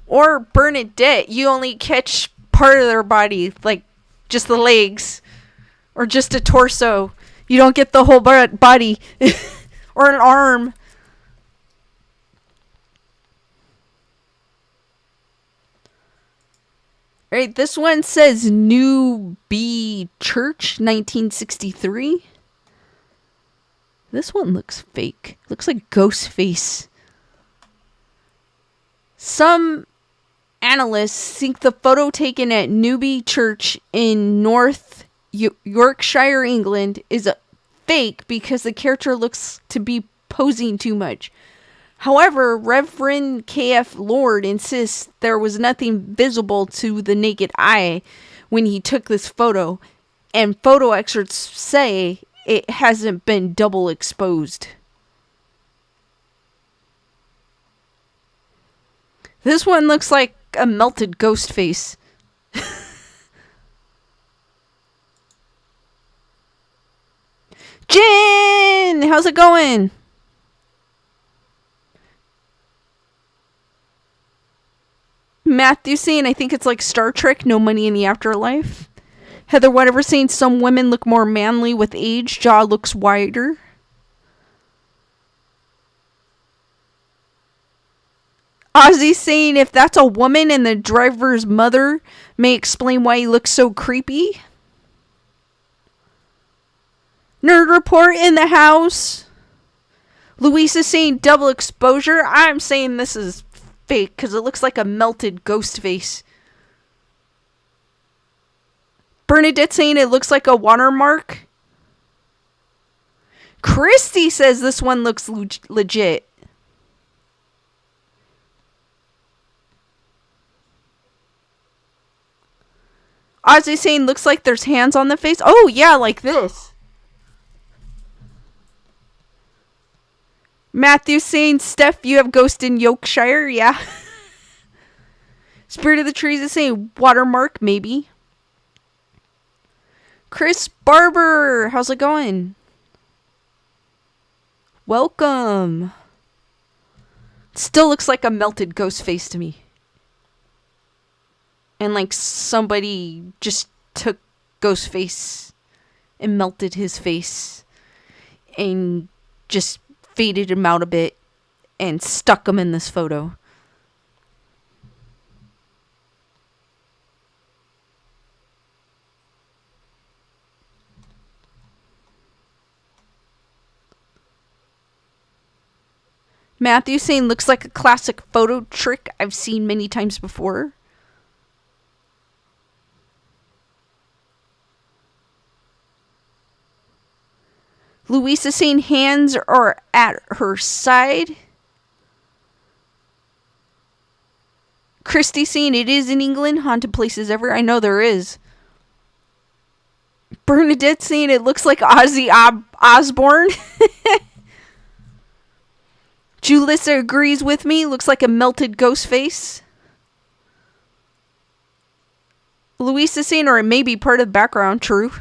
Or Bernadette, you only catch part of their body, like just the legs or just a torso. You don't get the whole body or an arm. Alright, this one says New B Church, 1963. This one looks fake. Looks like ghost face. Some analysts think the photo taken at Newby Church in North Yorkshire, England is a fake because the character looks to be posing too much. However, Reverend K.F. Lord insists there was nothing visible to the naked eye when he took this photo, and photo experts say it hasn't been double exposed. This one looks like a melted ghost face. Jen! How's it going? Matthew saying, I think it's like Star Trek, no money in the afterlife. Heather whatever saying, some women look more manly with age, jaw looks wider. Ozzy saying, if that's a woman and the driver's mother, may explain why he looks so creepy. Nerd Report in the house. Louisa saying double exposure. I'm saying this is fake because it looks like a melted ghost face. Bernadette saying it looks like a watermark. Christy says this one looks legit. Ozzy saying looks like there's hands on the face. Oh yeah, like this. Matthew saying, Steph, you have ghost in Yorkshire? Yeah. Spirit of the Trees is saying watermark, maybe. Chris Barber, how's it going? Welcome. Still looks like a melted ghost face to me. And like somebody just took ghost face and melted his face and just faded him out a bit and stuck him in this photo. Matthew saying looks like a classic photo trick I've seen many times before. Louisa saying hands are at her side. Christy saying it is in England. Haunted places ever. I know there is. Bernadette saying it looks like Ozzy Osbourne. Julissa agrees with me. Looks like a melted ghost face. Louisa saying, or it may be part of the background. True.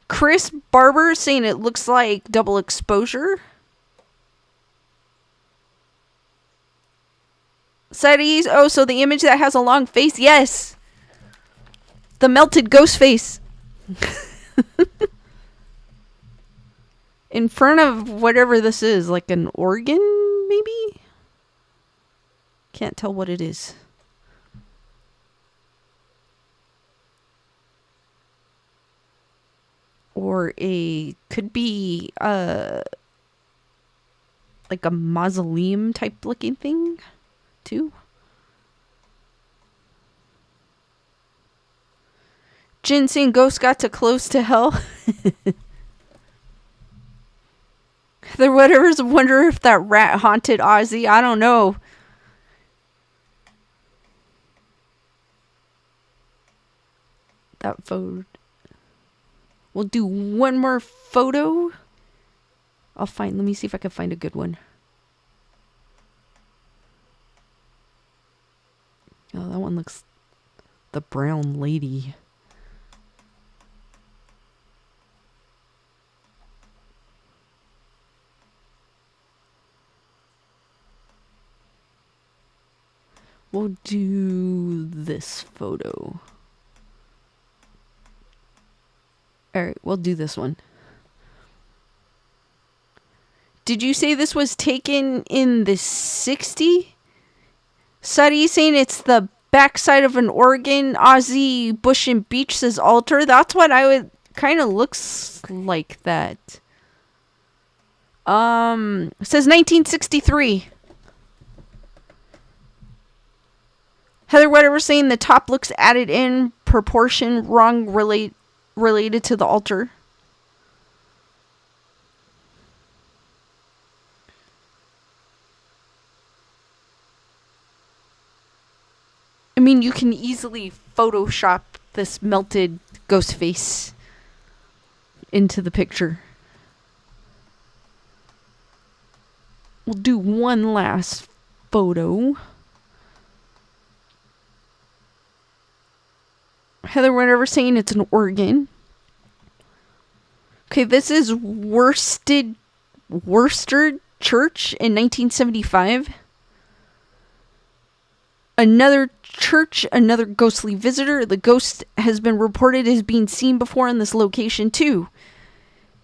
Chris Barber saying it looks like double exposure. Studies. Oh, so the image that has a long face? Yes. The melted ghost face. In front of whatever this is. Like an organ, maybe? Can't tell what it is. Or could be like a mausoleum type looking thing too. Jin saying ghosts got too close to hell. There whatever's wonder if that rat haunted Ozzy. I don't know. That photo. We'll do one more photo. Let me see if I can find a good one. Oh, that one looks... The brown lady. We'll do this photo. Alright, we'll do this one. Did you say this was taken in the 60s? Sadi saying it's the backside of an organ. Ozzy Bush and Beach says altar. That's what I would... Kind of looks like that. It says 1963. Heather Wetter was saying the top looks added in proportion wrong related to the altar. I mean, you can easily Photoshop this melted ghost face into the picture. We'll do one last photo. Heather Whatever saying it's an organ. Okay, this is Worcester Church in 1975. Another church, another ghostly visitor. The ghost has been reported as being seen before in this location too.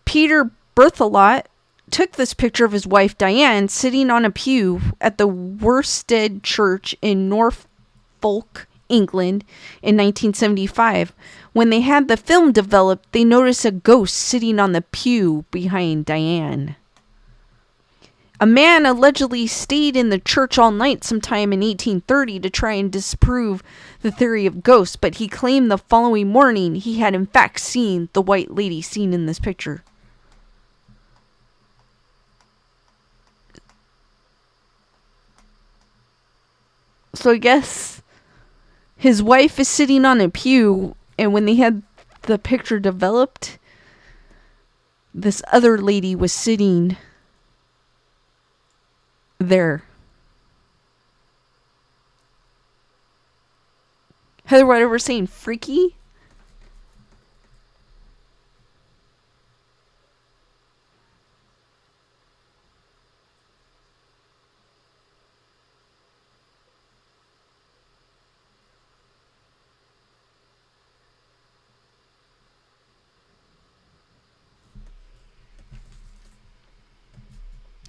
Peter Berthelot took this picture of his wife Diane sitting on a pew at the Worstead Church in Norfolk, England in 1975. When they had the film developed, they noticed a ghost sitting on the pew behind Diane. A man allegedly stayed in the church all night sometime in 1830 to try and disprove the theory of ghosts, but he claimed the following morning he had in fact seen the white lady seen in this picture. So I guess his wife is sitting on a pew, and when they had the picture developed, this other lady was sitting there. Heather, whatever we're saying, freaky.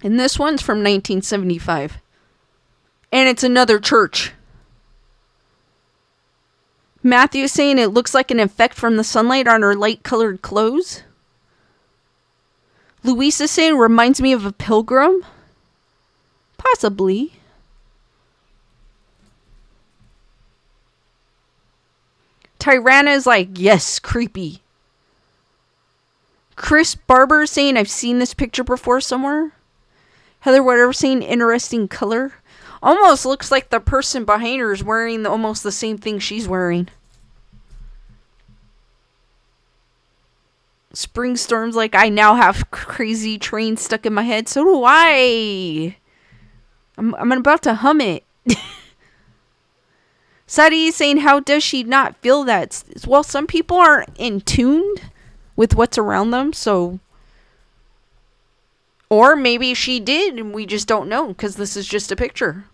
And this one's from 1975. And it's another church. Matthew is saying it looks like an effect from the sunlight on her light-colored clothes. Louise is saying reminds me of a pilgrim. Possibly. Tyranna is like, yes, creepy. Chris Barber is saying I've seen this picture before somewhere. Heather whatever saying interesting color. Almost looks like the person behind her is wearing almost the same thing she's wearing. Spring Storm's like, I now have Crazy Train stuck in my head. So do I. I'm about to hum it. Sadie is saying, how does she not feel that? Well, some people aren't in tune with what's around them, so... Or maybe she did, and we just don't know, because this is just a picture.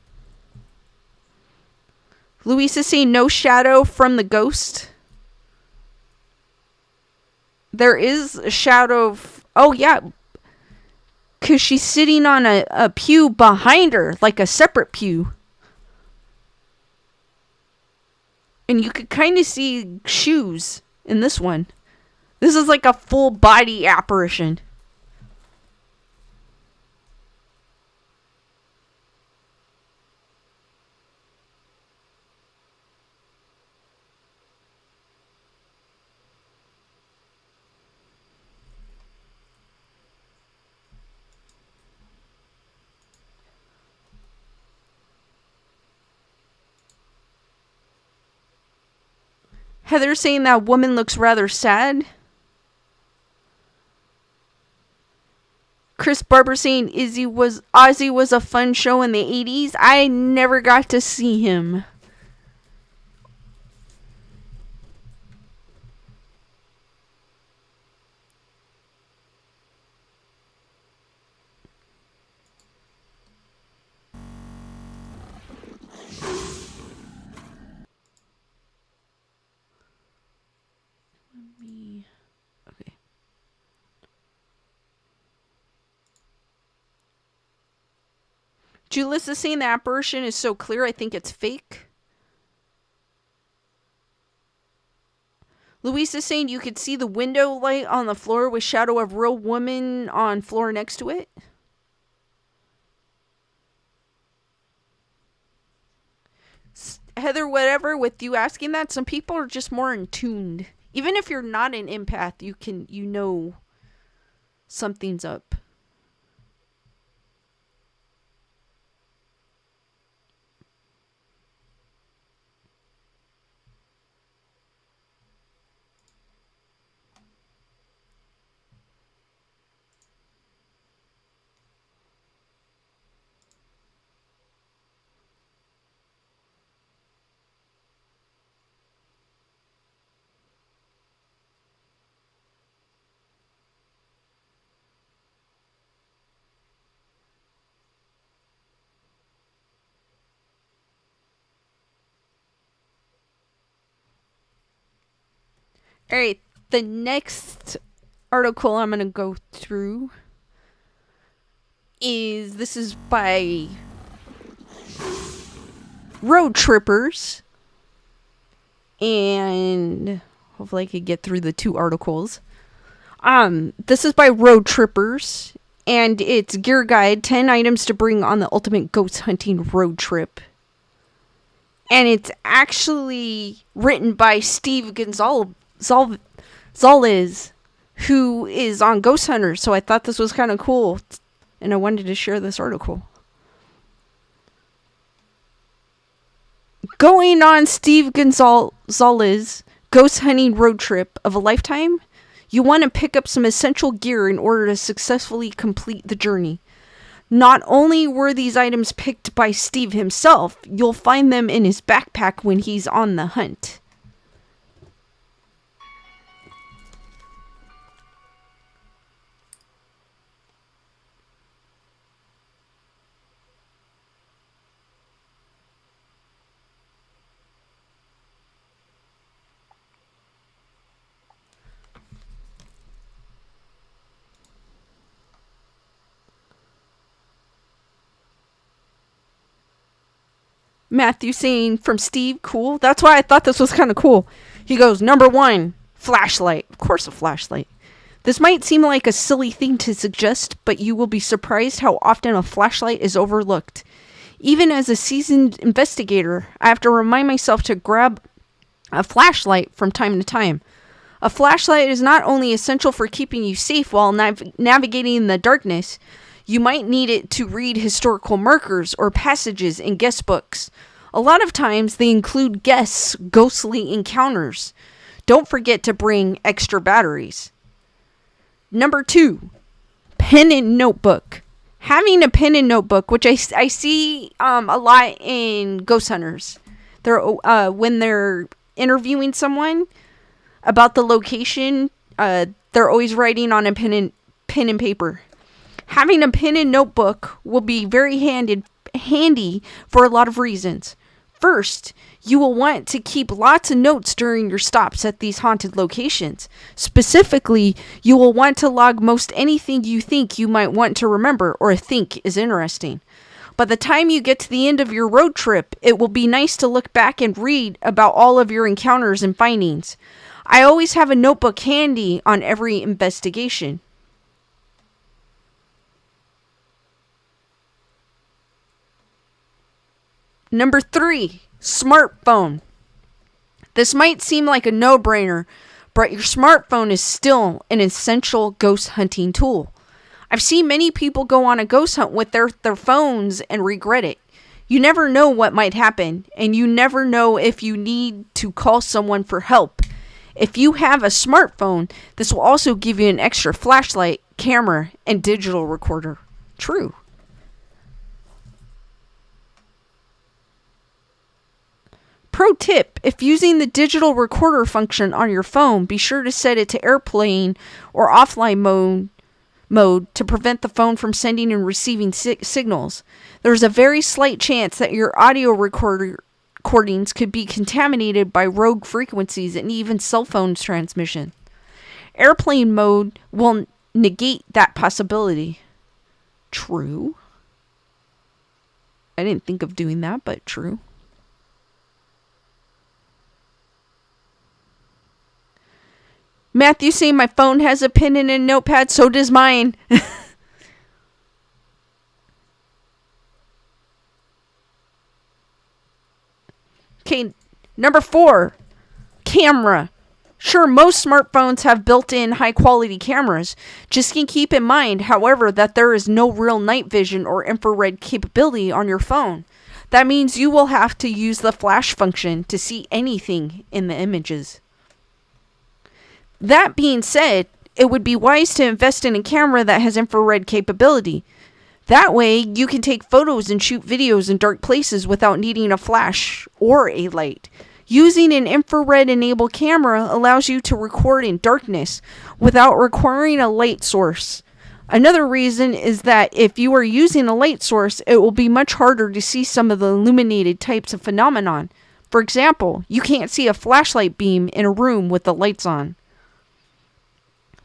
Luis is saying no shadow from the ghost. There is a shadow. Oh, yeah. Because she's sitting on a pew behind her, like a separate pew. And you could kind of see shoes in this one. This is like a full body apparition. Heather's saying that woman looks rather sad. Chris Barber saying Ozzy was a fun show in the 80s. I never got to see him. Okay. Julius is saying the apparition is so clear, I think it's fake. Luis is saying you could see the window light on the floor with shadow of real woman on floor next to it. Heather, whatever, with you asking that, some people are just more in tuned. Even if you're not an empath, you know something's up. Alright, the next article I'm going to go through this is by Road Trippers. And hopefully I could get through the 2 articles. This is by Road Trippers. And it's Gear Guide, 10 items to bring on the ultimate ghost hunting road trip. And it's actually written by Steve Gonzalez, who is on Ghost Hunters. So I thought this was kind of cool. And I wanted to share this article. Going on Steve Gonzalez ghost hunting road trip of a lifetime, you want to pick up some essential gear in order to successfully complete the journey. Not only were these items picked by Steve himself, you'll find them in his backpack when he's on the hunt. Matthew saying from Steve, cool. That's why I thought this was kind of cool. He goes, number 1, flashlight. Of course, a flashlight. This might seem like a silly thing to suggest, but you will be surprised how often a flashlight is overlooked. Even as a seasoned investigator, I have to remind myself to grab a flashlight from time to time. A flashlight is not only essential for keeping you safe while navigating in the darkness, you might need it to read historical markers or passages in guest books. A lot of times they include guests' ghostly encounters. Don't forget to bring extra batteries. Number 2, pen and notebook. Having a pen and notebook, which I see a lot in Ghost Hunters. When they're interviewing someone about the location, they're always writing on a pen and paper. Having a pen and notebook will be very handy for a lot of reasons. First, you will want to keep lots of notes during your stops at these haunted locations. Specifically, you will want to log most anything you think you might want to remember or think is interesting. By the time you get to the end of your road trip, it will be nice to look back and read about all of your encounters and findings. I always have a notebook handy on every investigation. Number 3, smartphone. This might seem like a no-brainer, but your smartphone is still an essential ghost hunting tool. I've seen many people go on a ghost hunt with their phones and regret it. You never know what might happen, and you never know if you need to call someone for help. If you have a smartphone, this will also give you an extra flashlight, camera, and digital recorder. True. Pro tip, if using the digital recorder function on your phone, be sure to set it to airplane or offline mode to prevent the phone from sending and receiving signals. There's a very slight chance that your audio recordings could be contaminated by rogue frequencies and even cell phone transmission. Airplane mode will negate that possibility. True. I didn't think of doing that, but true. Matthew saying my phone has a pen and a notepad, so does mine. Okay, number 4, camera. Sure, most smartphones have built-in high-quality cameras. Just keep in mind, however, that there is no real night vision or infrared capability on your phone. That means you will have to use the flash function to see anything in the images. That being said, it would be wise to invest in a camera that has infrared capability. That way, you can take photos and shoot videos in dark places without needing a flash or a light. Using an infrared-enabled camera allows you to record in darkness without requiring a light source. Another reason is that if you are using a light source, it will be much harder to see some of the illuminated types of phenomenon. For example, you can't see a flashlight beam in a room with the lights on.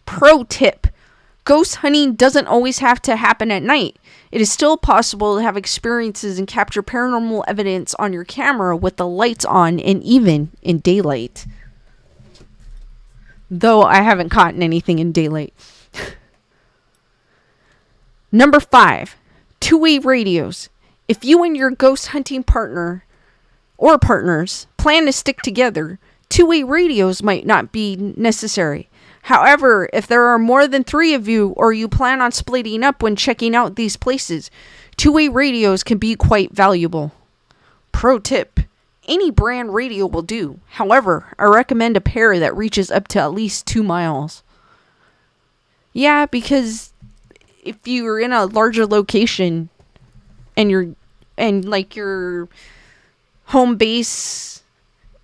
Pro tip. Ghost hunting doesn't always have to happen at night. It is still possible to have experiences and capture paranormal evidence on your camera with the lights on and even in daylight. Though I haven't caught anything in daylight. Number 5. Two-way radios. If you and your ghost hunting partner or partners plan to stick together, two-way radios might not be necessary. However, if there are more than 3 of you or you plan on splitting up when checking out these places, two-way radios can be quite valuable. Pro tip, any brand radio will do. However, I recommend a pair that reaches up to at least 2 miles. Yeah, because if you're in a larger location and your home base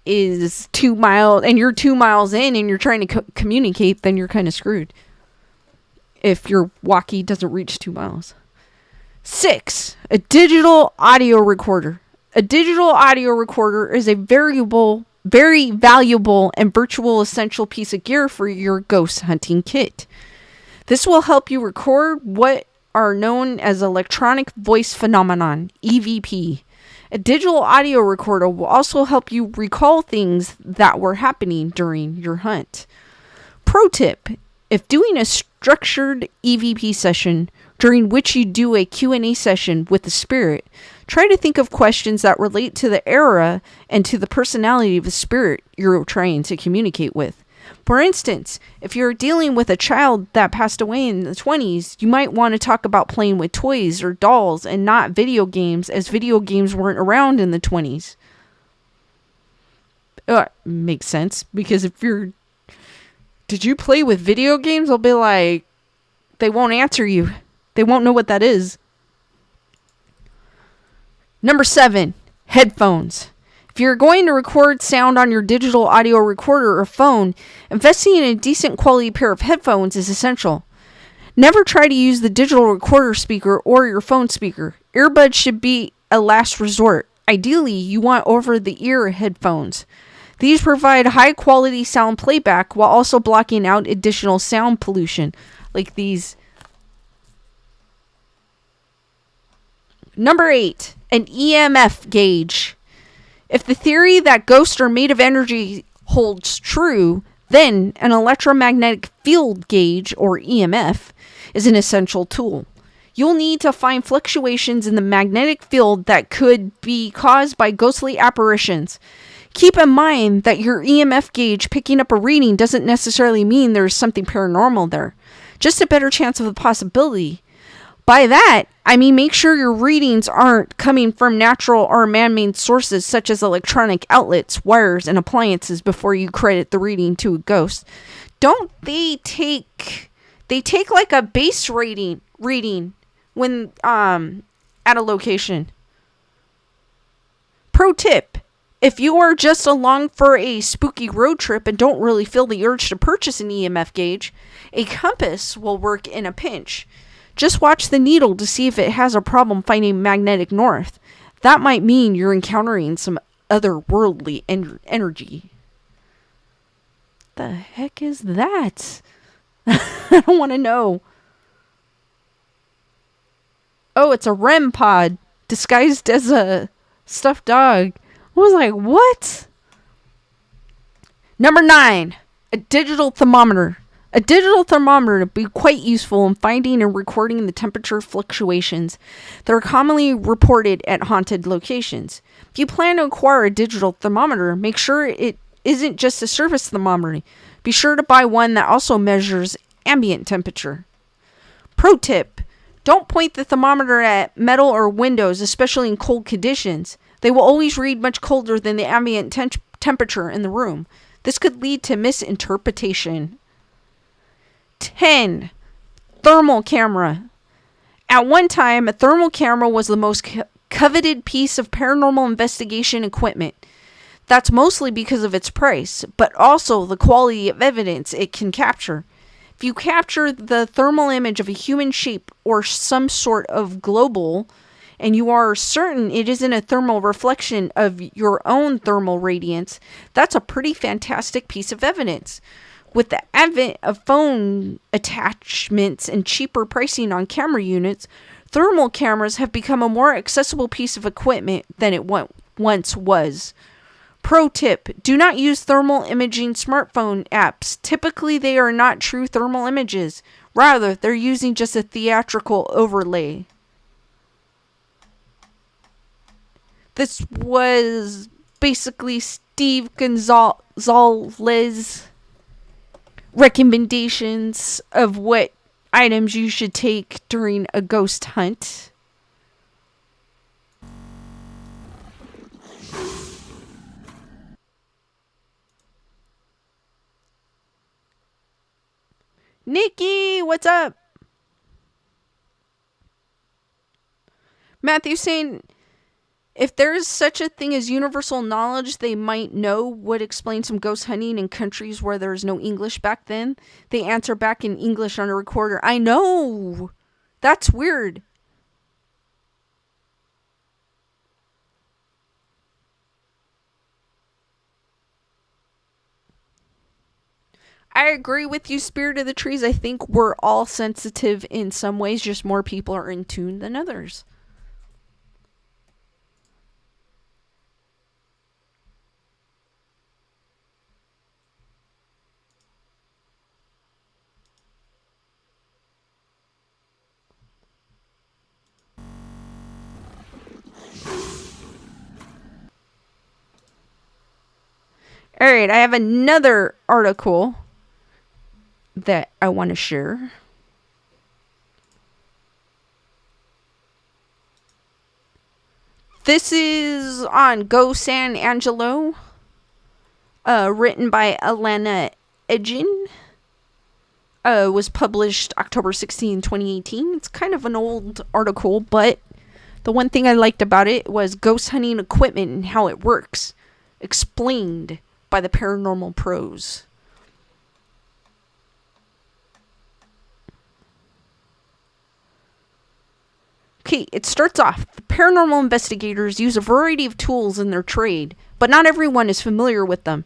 is 2 miles and you're 2 miles in and you're trying to communicate, then you're kind of screwed if your walkie doesn't reach 2 miles. 6, a digital audio recorder. A digital audio recorder is a very valuable and virtual essential piece of gear for your ghost hunting kit. This will help you record what are known as electronic voice phenomenon, EVP. A digital audio recorder will also help you recall things that were happening during your hunt. Pro tip, if doing a structured EVP session during which you do a Q&A session with the spirit, try to think of questions that relate to the era and to the personality of the spirit you're trying to communicate with. For instance, if you're dealing with a child that passed away in the 20s, you might want to talk about playing with toys or dolls and not video games, as video games weren't around in the 20s. Makes sense, because if you're... Did you play with video games? They'll be like... They won't answer you. They won't know what that is. Number 7, headphones. If you're going to record sound on your digital audio recorder or phone, investing in a decent quality pair of headphones is essential. Never try to use the digital recorder speaker or your phone speaker. Earbuds should be a last resort. Ideally, you want over-the-ear headphones. These provide high-quality sound playback while also blocking out additional sound pollution, like these. Number 8, an EMF gauge. If the theory that ghosts are made of energy holds true, then an electromagnetic field gauge, or EMF, is an essential tool. You'll need to find fluctuations in the magnetic field that could be caused by ghostly apparitions. Keep in mind that your EMF gauge picking up a reading doesn't necessarily mean there's something paranormal there. Just a better chance of the possibility. By that, I mean make sure your readings aren't coming from natural or man-made sources such as electronic outlets, wires, and appliances before you credit the reading to a ghost. Don't they take like a base reading when at a location. Pro tip: if you are just along for a spooky road trip and don't really feel the urge to purchase an EMF gauge, a compass will work in a pinch. Just watch the needle to see if it has a problem finding magnetic north. That might mean you're encountering some otherworldly energy. The heck is that? I don't want to know. Oh, it's a REM pod disguised as a stuffed dog. I was like, what? Number 9, a digital thermometer. A digital thermometer would be quite useful in finding and recording the temperature fluctuations that are commonly reported at haunted locations. If you plan to acquire a digital thermometer, make sure it isn't just a surface thermometer. Be sure to buy one that also measures ambient temperature. Pro tip: don't point the thermometer at metal or windows, especially in cold conditions. They will always read much colder than the ambient temperature in the room. This could lead to misinterpretation. 10. Thermal camera. At one time, a thermal camera was the most coveted piece of paranormal investigation equipment. That's mostly because of its price, but also the quality of evidence it can capture. If you capture the thermal image of a human shape or some sort of globule, and you are certain it isn't a thermal reflection of your own thermal radiance, that's a pretty fantastic piece of evidence. With the advent of phone attachments and cheaper pricing on camera units, thermal cameras have become a more accessible piece of equipment than it once was. Pro tip: do not use thermal imaging smartphone apps. Typically, they are not true thermal images. Rather, they're using just a theatrical overlay. This was basically Steve Gonzalez's recommendations of what items you should take during a ghost hunt. Nikki, what's up? Matthew saying, if there is such a thing as universal knowledge, they might know what explains some ghost hunting in countries where there was no English back then. They answer back in English on a recorder. I know! That's weird. I agree with you, Spirit of the Trees. I think we're all sensitive in some ways, just more people are in tune than others. Alright, I have another article that I want to share. This is on Go San Angelo, written by Alana Edgin. Was published October 16, 2018. It's kind of an old article, but the one thing I liked about it was ghost hunting equipment and how it works, explained by the paranormal pros. Okay, it starts off. The paranormal investigators use a variety of tools in their trade, but not everyone is familiar with them.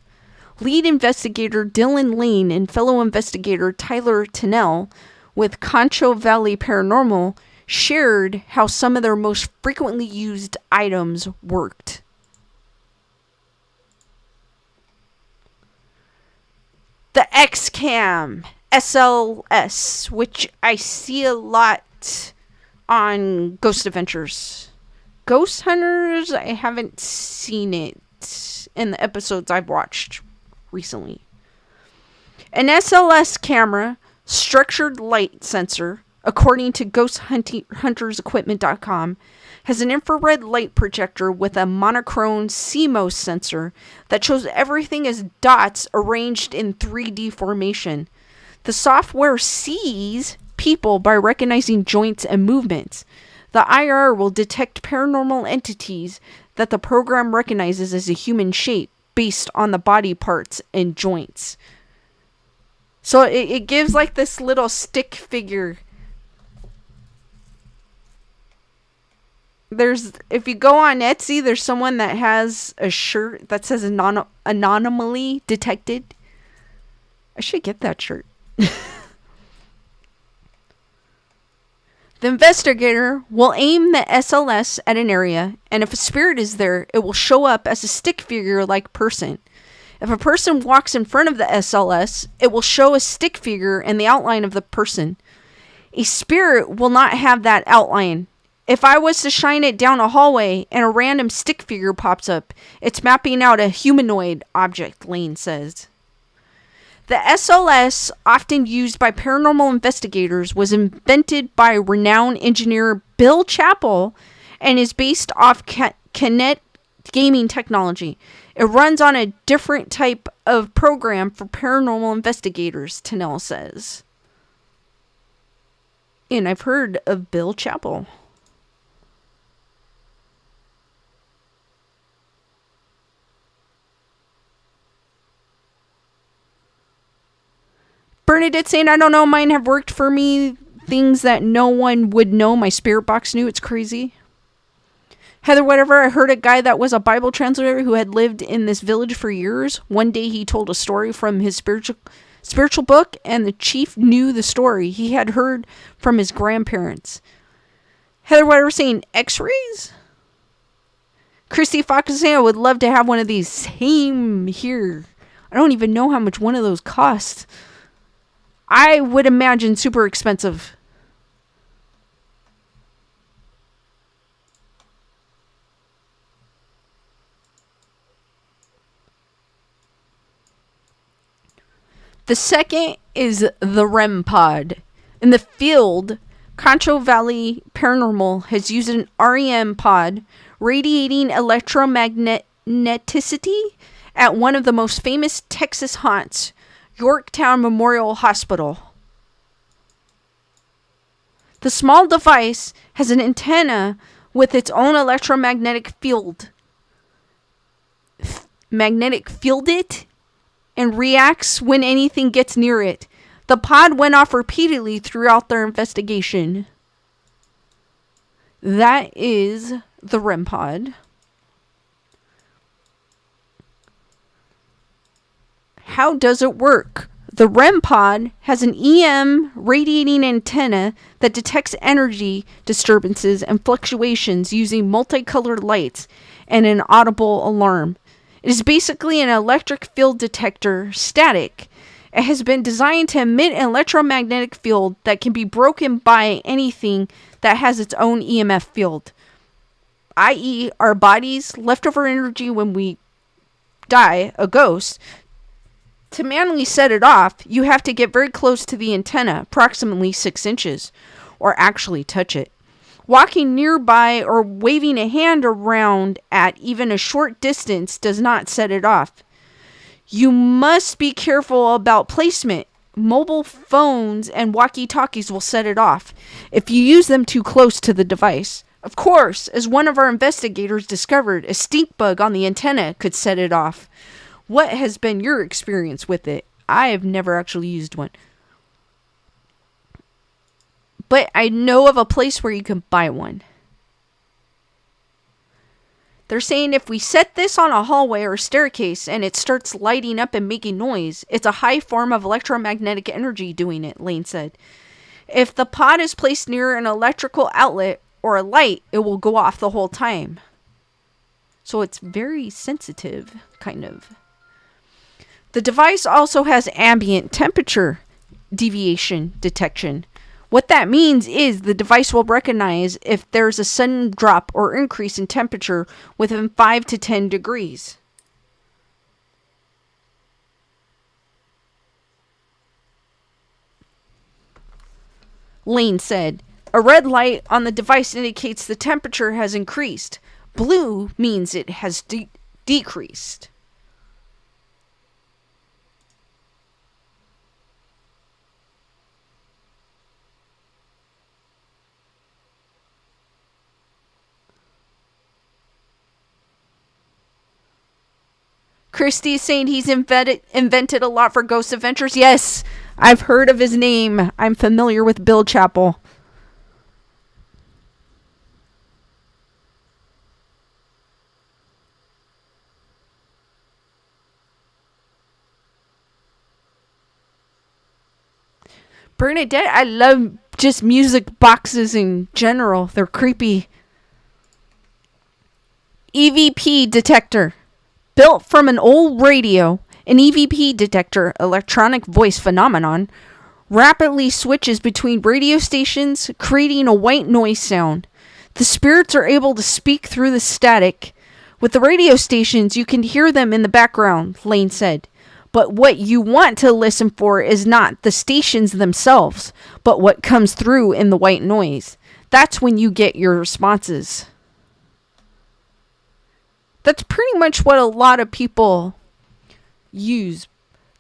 Lead investigator Dylan Lane and fellow investigator Tyler Tennell with Concho Valley Paranormal shared how some of their most frequently used items worked. The XCam SLS, which I see a lot on Ghost Adventures. Ghost Hunters, I haven't seen it in the episodes I've watched recently. An SLS camera, structured light sensor, according to ghosthuntersequipment.com, has an infrared light projector with a monochrome CMOS sensor that shows everything as dots arranged in 3D formation. The software sees people by recognizing joints and movements. The IR will detect paranormal entities that the program recognizes as a human shape based on the body parts and joints. So it gives like this little stick figure. If you go on Etsy, there's someone that has a shirt that says anonymously detected. I should get that shirt. The investigator will aim the SLS at an area, and if a spirit is there, it will show up as a stick figure-like person. If a person walks in front of the SLS, it will show a stick figure and the outline of the person. A spirit will not have that outline. If I was to shine it down a hallway and a random stick figure pops up, it's mapping out a humanoid object, Lane says. The SLS, often used by paranormal investigators, was invented by renowned engineer Bill Chappell and is based off Kinect gaming technology. It runs on a different type of program for paranormal investigators, Tennell says. And I've heard of Bill Chappell. Bernadette saying, I don't know, mine have worked for me. Things that no one would know. My spirit box knew. It's crazy. Heather, whatever, I heard a guy that was a Bible translator who had lived in this village for years. One day he told a story from his spiritual book, and the chief knew the story he had heard from his grandparents. Heather, whatever, saying, X-rays? Christy Fox is saying, I would love to have one of these. Same here. I don't even know how much one of those costs. I would imagine super expensive. The second is the REM pod. In the field, Concho Valley Paranormal has used an REM pod, radiating electromagneticity, at one of the most famous Texas haunts, Yorktown Memorial Hospital. The small device has an antenna with its own electromagnetic field. Magnetic field it and reacts when anything gets near it. The pod went off repeatedly throughout their investigation. That is the REM pod. How does it work? The REM pod has an EM radiating antenna that detects energy disturbances and fluctuations using multicolored lights and an audible alarm. It is basically an electric field detector, static. It has been designed to emit an electromagnetic field that can be broken by anything that has its own EMF field, i.e. our body's leftover energy when we die, a ghost. To manually set it off, you have to get very close to the antenna, approximately 6 inches, or actually touch it. Walking nearby or waving a hand around at even a short distance does not set it off. You must be careful about placement. Mobile phones and walkie-talkies will set it off if you use them too close to the device. Of course, as one of our investigators discovered, a stink bug on the antenna could set it off. What has been your experience with it? I have never actually used one. But I know of a place where you can buy one. They're saying if we set this on a hallway or staircase and it starts lighting up and making noise, it's a high form of electromagnetic energy doing it, Lane said. If the pod is placed near an electrical outlet or a light, it will go off the whole time. So it's very sensitive, kind of. The device also has ambient temperature deviation detection. What that means is the device will recognize if there's a sudden drop or increase in temperature within 5 to 10 degrees. Lane said, a red light on the device indicates the temperature has increased. Blue means it has decreased. Christie's saying he's invented a lot for Ghost Adventures. Yes, I've heard of his name. I'm familiar with Bill Chappell. Bernadette, I love just music boxes in general. They're creepy. EVP detector. Built from an old radio, an EVP detector, electronic voice phenomenon, rapidly switches between radio stations, creating a white noise sound. The spirits are able to speak through the static. With the radio stations, you can hear them in the background, Lane said. But what you want to listen for is not the stations themselves, but what comes through in the white noise. That's when you get your responses. That's pretty much what a lot of people use.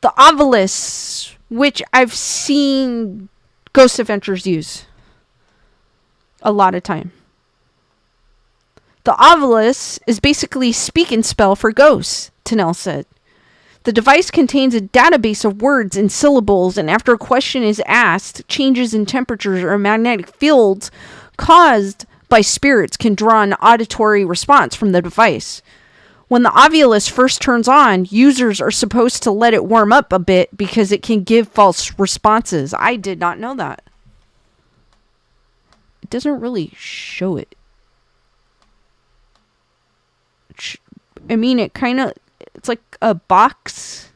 The Ovilus, which I've seen Ghost Adventures use a lot of time. The Ovilus is basically a speak and spell for ghosts, Tennell said. The device contains a database of words and syllables, and after a question is asked, changes in temperatures or magnetic fields caused by spirits can draw an auditory response from the device. When the Ovilus first turns on, users are supposed to let it warm up a bit because it can give false responses. I did not know that. It doesn't really show it. I mean, it's like a box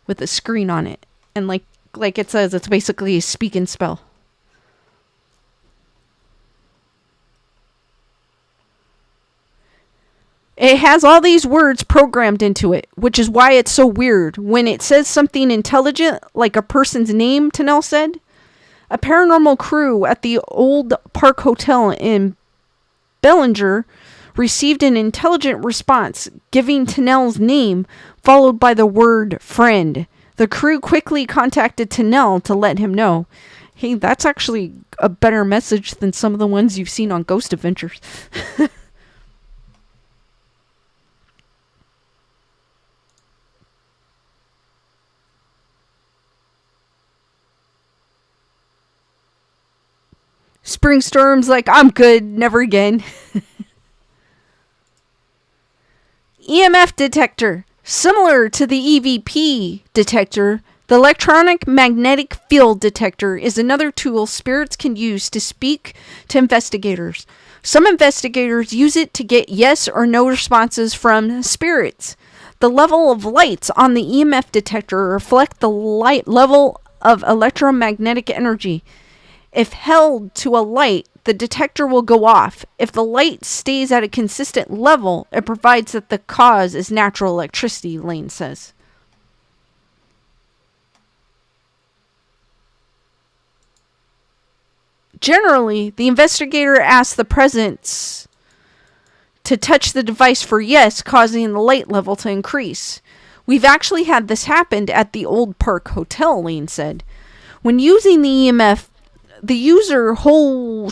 with a screen on it. And like it says, it's basically a speak and spell. It has all these words programmed into it, which is why it's so weird. When it says something intelligent, like a person's name, Tennell said. A paranormal crew at the old Park Hotel in Bellinger received an intelligent response, giving Tennell's name, followed by the word friend. The crew quickly contacted Tennell to let him know. Hey, that's actually a better message than some of the ones you've seen on Ghost Adventures. Spring Storm's like, I'm good, never again. EMF detector. Similar to the EVP detector, the electronic magnetic field detector is another tool spirits can use to speak to investigators. Some investigators use it to get yes or no responses from spirits. The level of lights on the EMF detector reflect the light level of electromagnetic energy. If held to a light, the detector will go off. If the light stays at a consistent level, it provides that the cause is natural electricity, Lane says. Generally, the investigator asks the presence to touch the device for yes, causing the light level to increase. We've actually had this happen at the Old Park Hotel, Lane said. When using the EMF, the user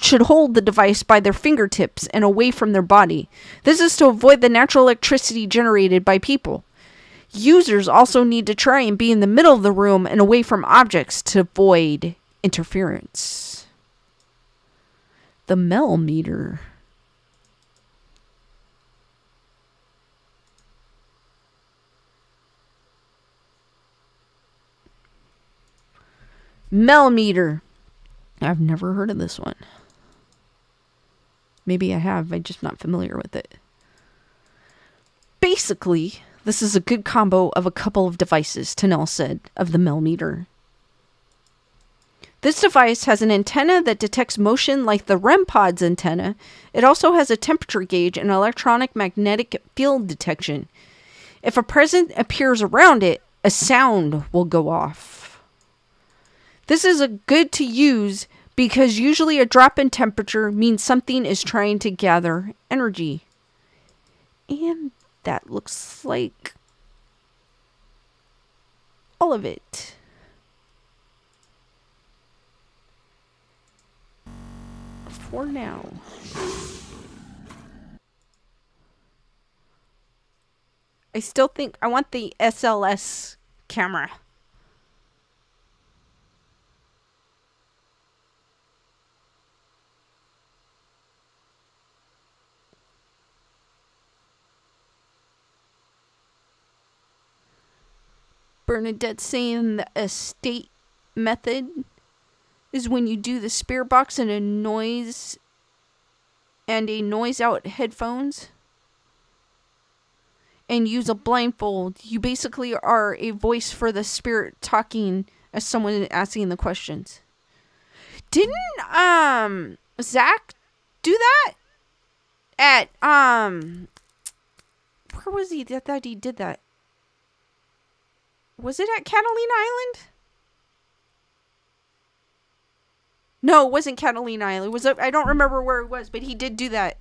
should hold the device by their fingertips and away from their body. This is to avoid the natural electricity generated by people. Users also need to try and be in the middle of the room and away from objects to avoid interference. The Mel meter. Millimeter. I've never heard of this one. Maybe I have. I'm just not familiar with it. Basically, this is a good combo of a couple of devices, Tennell said, of the millimeter. This device has an antenna that detects motion like the REM pod's antenna. It also has a temperature gauge and electronic magnetic field detection. If a presence appears around it, a sound will go off. This is good to use because usually a drop in temperature means something is trying to gather energy. And that looks like all of it. For now. I still think I want the SLS camera. Bernadette saying the estate method is when you do the spirit box and a noise out headphones and use a blindfold. You basically are a voice for the spirit talking as someone asking the questions. Didn't Zach do that at where was he? I thought he did that. Was it at Catalina Island? No, it wasn't Catalina Island. I don't remember where it was, but he did do that.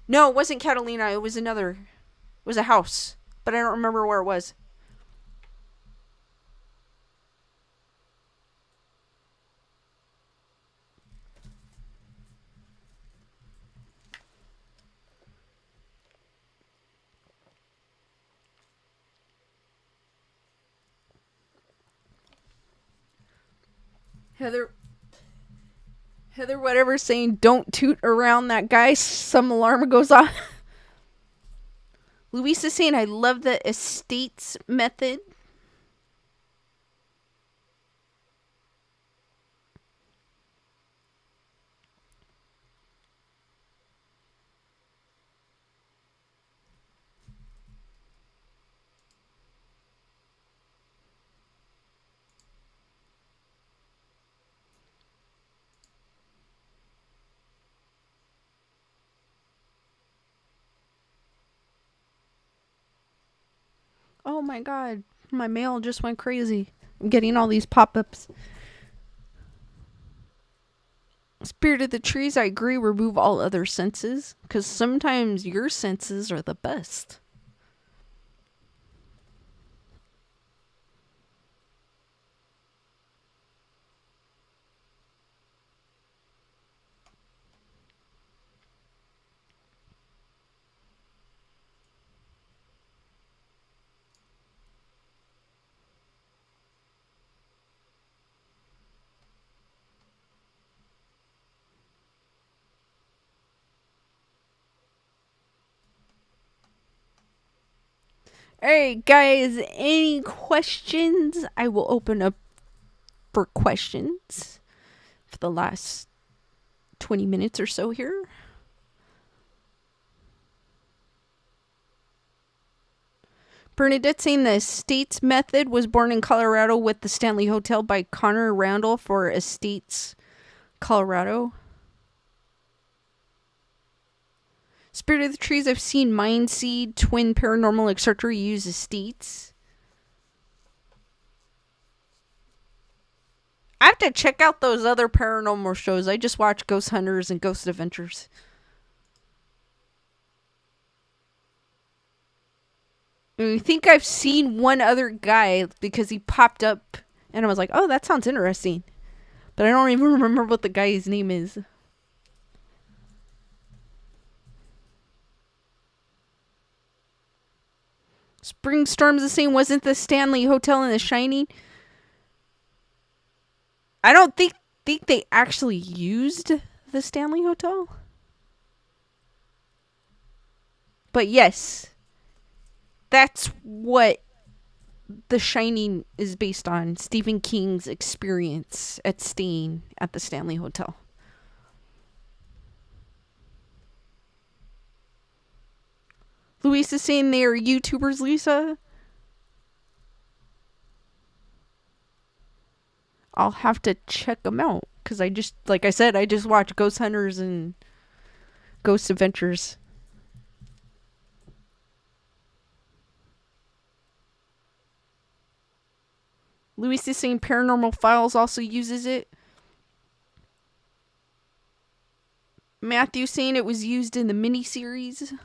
No, it wasn't Catalina. It was another. It was a house, but I don't remember where it was. Heather, whatever, saying don't toot around that guy. Some alarm goes off. Louisa saying I love the estates method. Oh my god, my mail just went crazy. I'm getting all these pop-ups. Spirit of the trees, I agree, remove all other senses, because sometimes your senses are the best. Alright, guys, any questions? I will open up for questions for the last 20 minutes or so here. Bernadette saying the Estates method was born in Colorado with the Stanley Hotel by Connor Randall for Estates, Colorado. Spirit of the Trees, I've seen Mindseed, Twin Paranormal, etc. use Estates. I have to check out those other paranormal shows. I just watched Ghost Hunters and Ghostadventures. I think I've seen one other guy because he popped up and I was like, oh, that sounds interesting. But I don't even remember what the guy's name is. Spring Storm's the same. Wasn't the Stanley Hotel in The Shining? I don't think they actually used the Stanley Hotel. But yes, that's what The Shining is based on Stephen King's experience at staying at the Stanley Hotel. Luis is saying they are YouTubers, Lisa. I'll have to check them out. Because I just, like I said, I just watched Ghost Hunters and Ghost Adventures. Luis is saying Paranormal Files also uses it. Matthew saying it was used in the miniseries.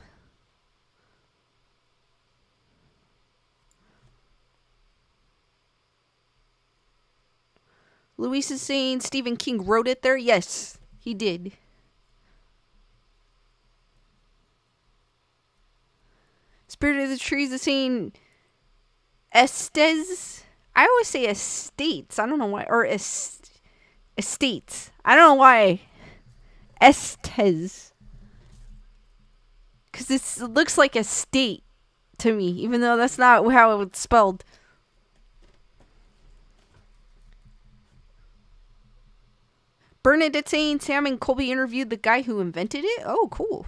Luis is saying Stephen King wrote it there. Yes, he did. Spirit of the Trees is saying Estes. I always say estates. I don't know why. Or estates. I don't know why. Estes. Because it looks like a state to me, even though that's not how it's spelled. Bernadette saying Sam and Colby interviewed the guy who invented it. Oh, cool.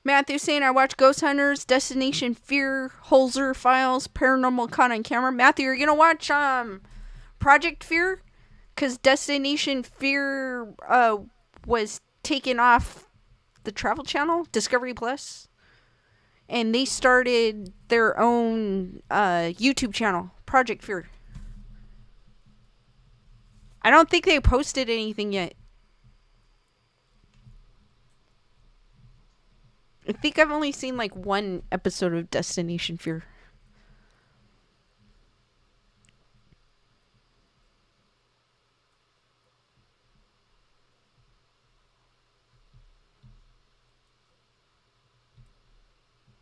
Matthew saying I watch Ghost Hunters, Destination Fear, Holzer Files, Paranormal Caught on Camera. Matthew, are you gonna watch Project Fear? Because Destination Fear was taken off the Travel Channel, Discovery Plus, and they started their own YouTube channel, Project Fear. I don't think they posted anything yet. I think I've only seen like one episode of Destination Fear.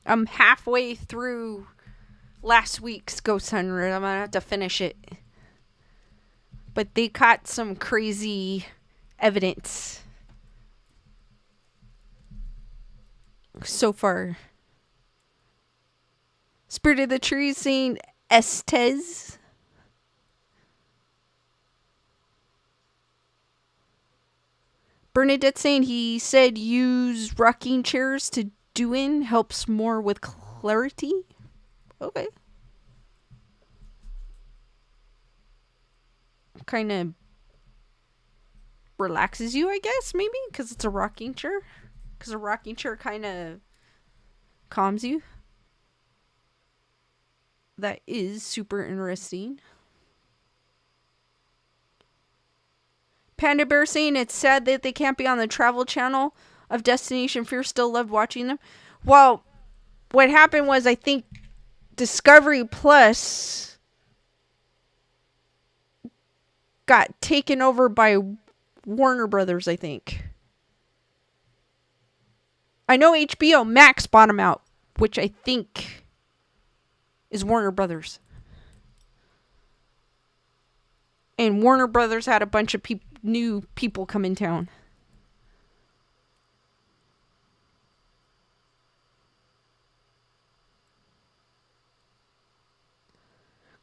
I'm halfway through last week's Ghost Hunter. I'm gonna have to finish it. But they caught some crazy evidence so far. Spirit of the Trees saying Estes. Bernadette saying he said use rocking chairs to do in helps more with clarity. Okay. Kind of relaxes you, I guess, maybe, because it's a rocking chair. Because a rocking chair kind of calms you. That is super interesting. Panda Bear saying it's sad that they can't be on the Travel Channel of Destination Fear. Still loved watching them. Well, what happened was I think Discovery Plus got taken over by Warner Brothers, I think. I know HBO Max bought them out, which I think is Warner Brothers. And Warner Brothers had a bunch of new people come in town.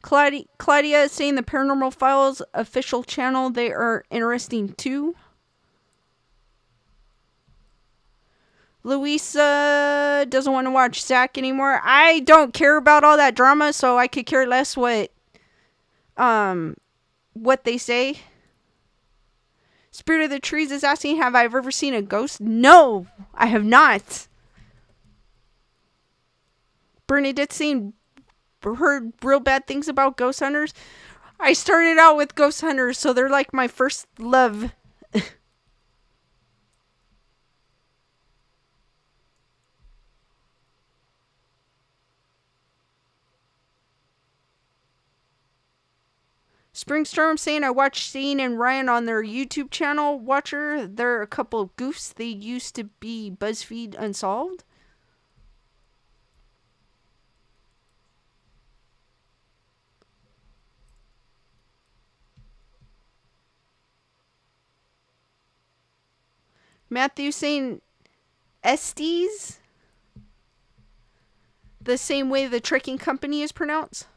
Claudia is saying the Paranormal Files official channel, they are interesting too. Louisa doesn't want to watch Zach anymore. I don't care about all that drama, so I could care less what they say. Spirit of the Trees is asking, have I ever seen a ghost? No, I have not. Bernadette saying, heard real bad things about Ghost Hunters. I started out with Ghost Hunters, so they're like my first love. Springstorm saying I watched Shane and Ryan on their YouTube channel. Watcher, they're a couple of goofs. They used to be BuzzFeed Unsolved. Matthew saying Estes, the same way the trekking company is pronounced.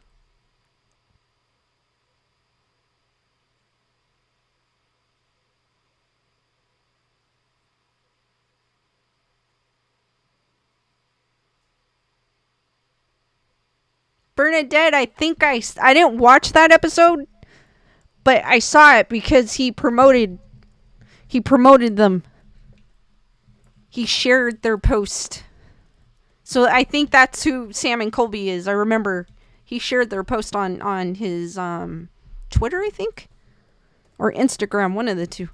Bernadette, I think I didn't watch that episode, but I saw it because he promoted them. He shared their post. So I think that's who Sam and Colby is. I remember he shared their post on his Twitter, I think, or Instagram, one of the two.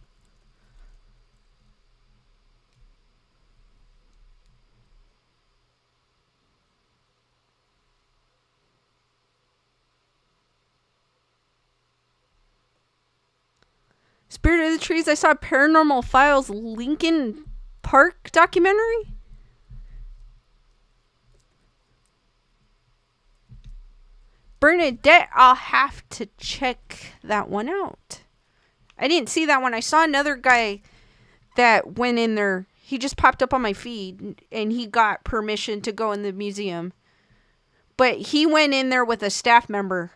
Spirit of the Trees, I saw Paranormal Files Lincoln Park documentary. Bernadette, I'll have to check that one out. I didn't see that one. I saw another guy that went in there. He just popped up on my feed and he got permission to go in the museum. But he went in there with a staff member.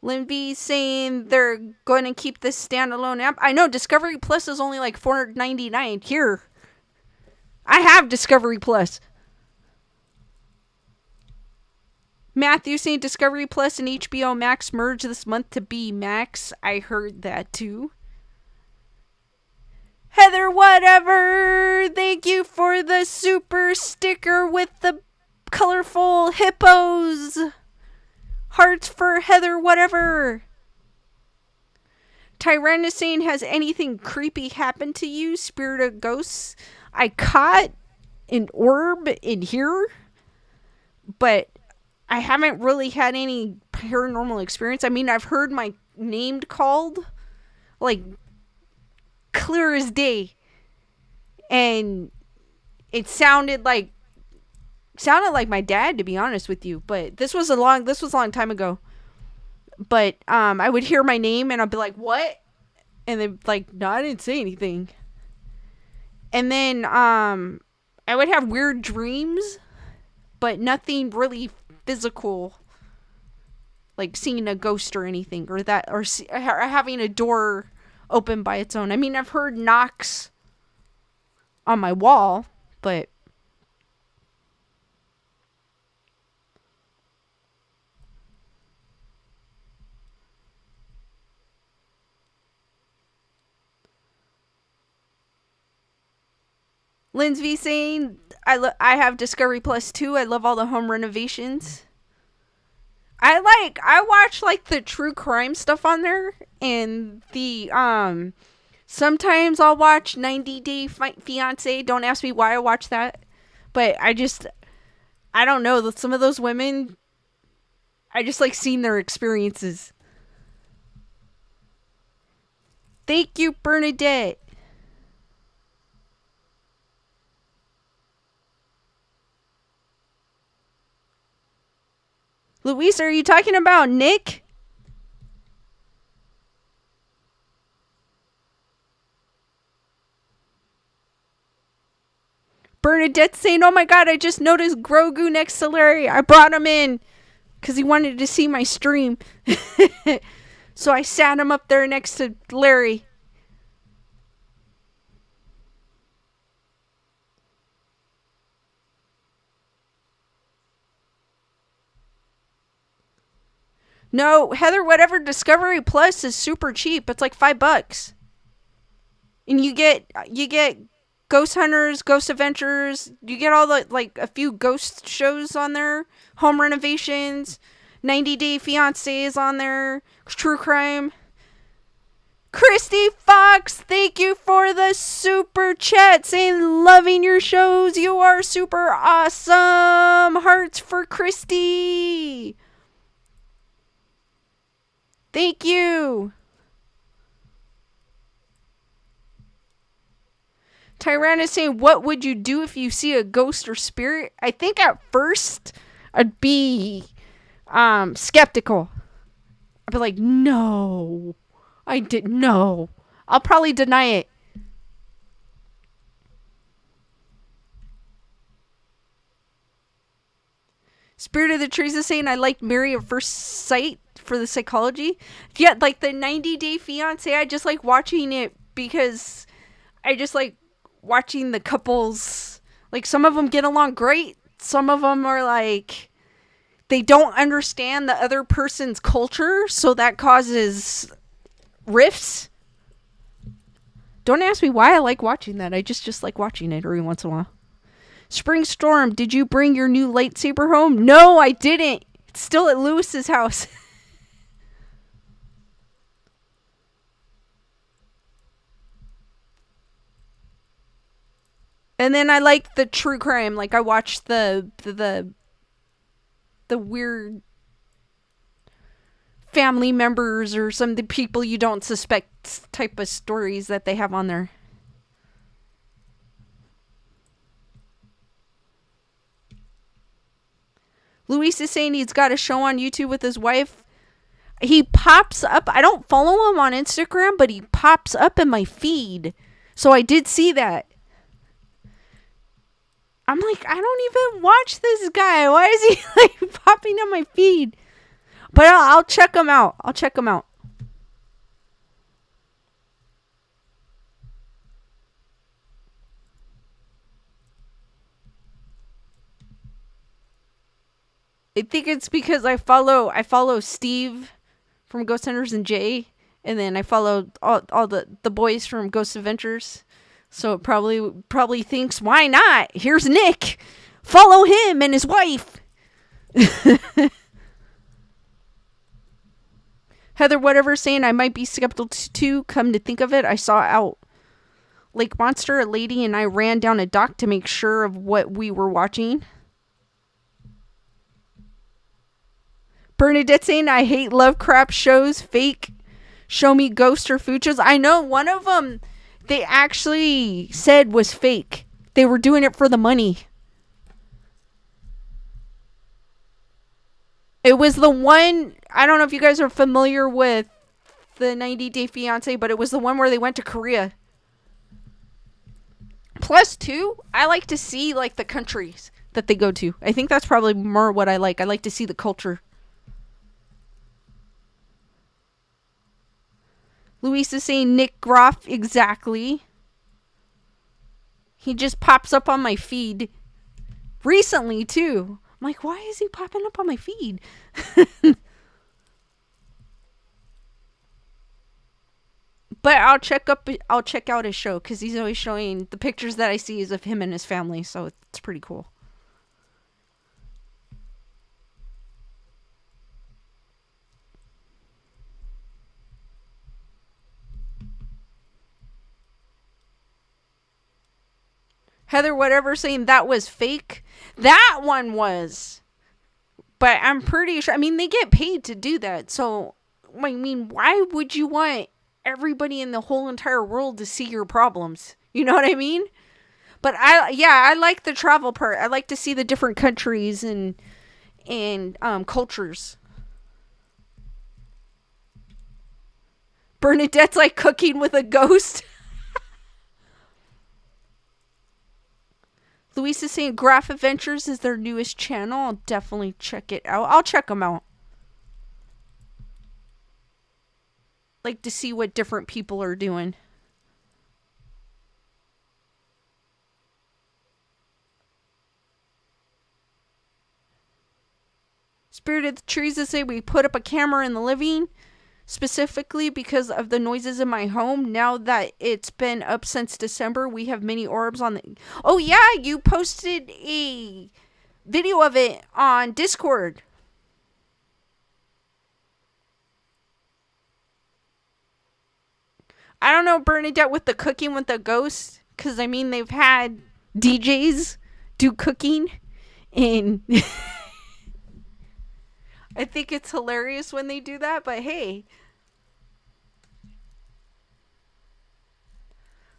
Linby saying they're going to keep this standalone app. I know Discovery Plus is only like $4.99 here. I have Discovery Plus. Matthew saying Discovery Plus and HBO Max merge this month to be Max. I heard that too. Heather, whatever. Thank you for the super sticker with the colorful hippos. Hearts for Heather, whatever. Tyrannosane, has anything creepy happened to you? Spirit of ghosts. I caught an orb in here, but I haven't really had any paranormal experience. I mean, I've heard my name called, like, clear as day. And it sounded like my dad, to be honest with you. But this was a long time ago. But I would hear my name and I'd be like, what? And they'd be like, no, I didn't say anything. And then I would have weird dreams, but nothing really physical, like seeing a ghost or anything, or having a door open by its own. I mean, I've heard knocks on my wall, but Lindsay saying, I have Discovery Plus too. I love all the home renovations. I watch like the true crime stuff on there, and the sometimes I'll watch 90 Day Fiance. Don't ask me why I watch that, but I don't know, some of those women, I just like seeing their experiences. Thank you, Bernadette. Luis, are you talking about Nick? Bernadette saying, oh my god, I just noticed Grogu next to Larry. I brought him in because he wanted to see my stream. So I sat him up there next to Larry. No, Heather, whatever, Discovery Plus is super cheap. It's like $5. And you get Ghost Hunters, Ghost Adventures. You get all the, like, a few ghost shows on there. Home renovations. 90 Day Fiancé is on there. True crime. Christy Fox, thank you for the super chat saying loving your shows. You are super awesome. Hearts for Christy. Thank you. Tyrannus saying, what would you do if you see a ghost or spirit? I think at first I'd be skeptical. I'd be like, no. I didn't know. I'll probably deny it. Spirit of the Trees is saying, I liked Marry at First Sight for the psychology. Yeah, like the 90-Day Fiancé, I just like watching it because I just like watching the couples. Like, some of them get along great. Some of them are like, they don't understand the other person's culture, so that causes rifts. Don't ask me why I like watching that. I just like watching it every once in a while. Spring Storm, did you bring your new lightsaber home? No, I didn't. It's still at Lewis's house. And then I like the true crime. Like, I watched the weird family members or some of the people you don't suspect type of stories that they have on there. Luis is saying he's got a show on YouTube with his wife. He pops up. I don't follow him on Instagram, but he pops up in my feed. So I did see that. I'm like, I don't even watch this guy. Why is he like popping on my feed? But I'll check him out. I'll check him out. I think it's because I follow Steve from Ghost Hunters and Jay, and then I follow all the boys from Ghostadventures. So it probably thinks, why not? Here's Nick. Follow him and his wife. Heather whatever saying I might be skeptical too. Come to think of it, I saw out Lake Monster, a lady and I ran down a dock to make sure of what we were watching. Bernadette saying, I hate Lovecraft shows. Fake. Show me ghosts or futures. I know one of them they actually said was fake. They were doing it for the money. It was the one, I don't know if you guys are familiar with the 90-Day Fiancé, but it was the one where they went to Korea. Plus, too, I like to see like the countries that they go to. I think that's probably more what I like. I like to see the culture. Luis is saying Nick Groff, exactly. He just pops up on my feed recently, too. I'm like, why is he popping up on my feed? But I'll check out his show because he's always showing the pictures that I see is of him and his family, so it's pretty cool. Heather whatever saying that was fake. That one was. But I'm pretty sure, I mean, they get paid to do that. So, I mean, why would you want everybody in the whole entire world to see your problems? You know what I mean? But I like the travel part. I like to see the different countries and cultures. Bernadette's like cooking with a ghost. Luis is saying Graph Adventures is their newest channel. I'll definitely check it out. I'll check them out. Like to see what different people are doing. Spirit of the Trees is saying we put up a camera in the living specifically because of the noises in my home. Now that it's been up since December, we have many orbs on the... Oh yeah, you posted a video of it on Discord. I don't know, Bernadette, with the cooking with the ghosts, because I mean they've had DJs do cooking and I think it's hilarious when they do that, but hey.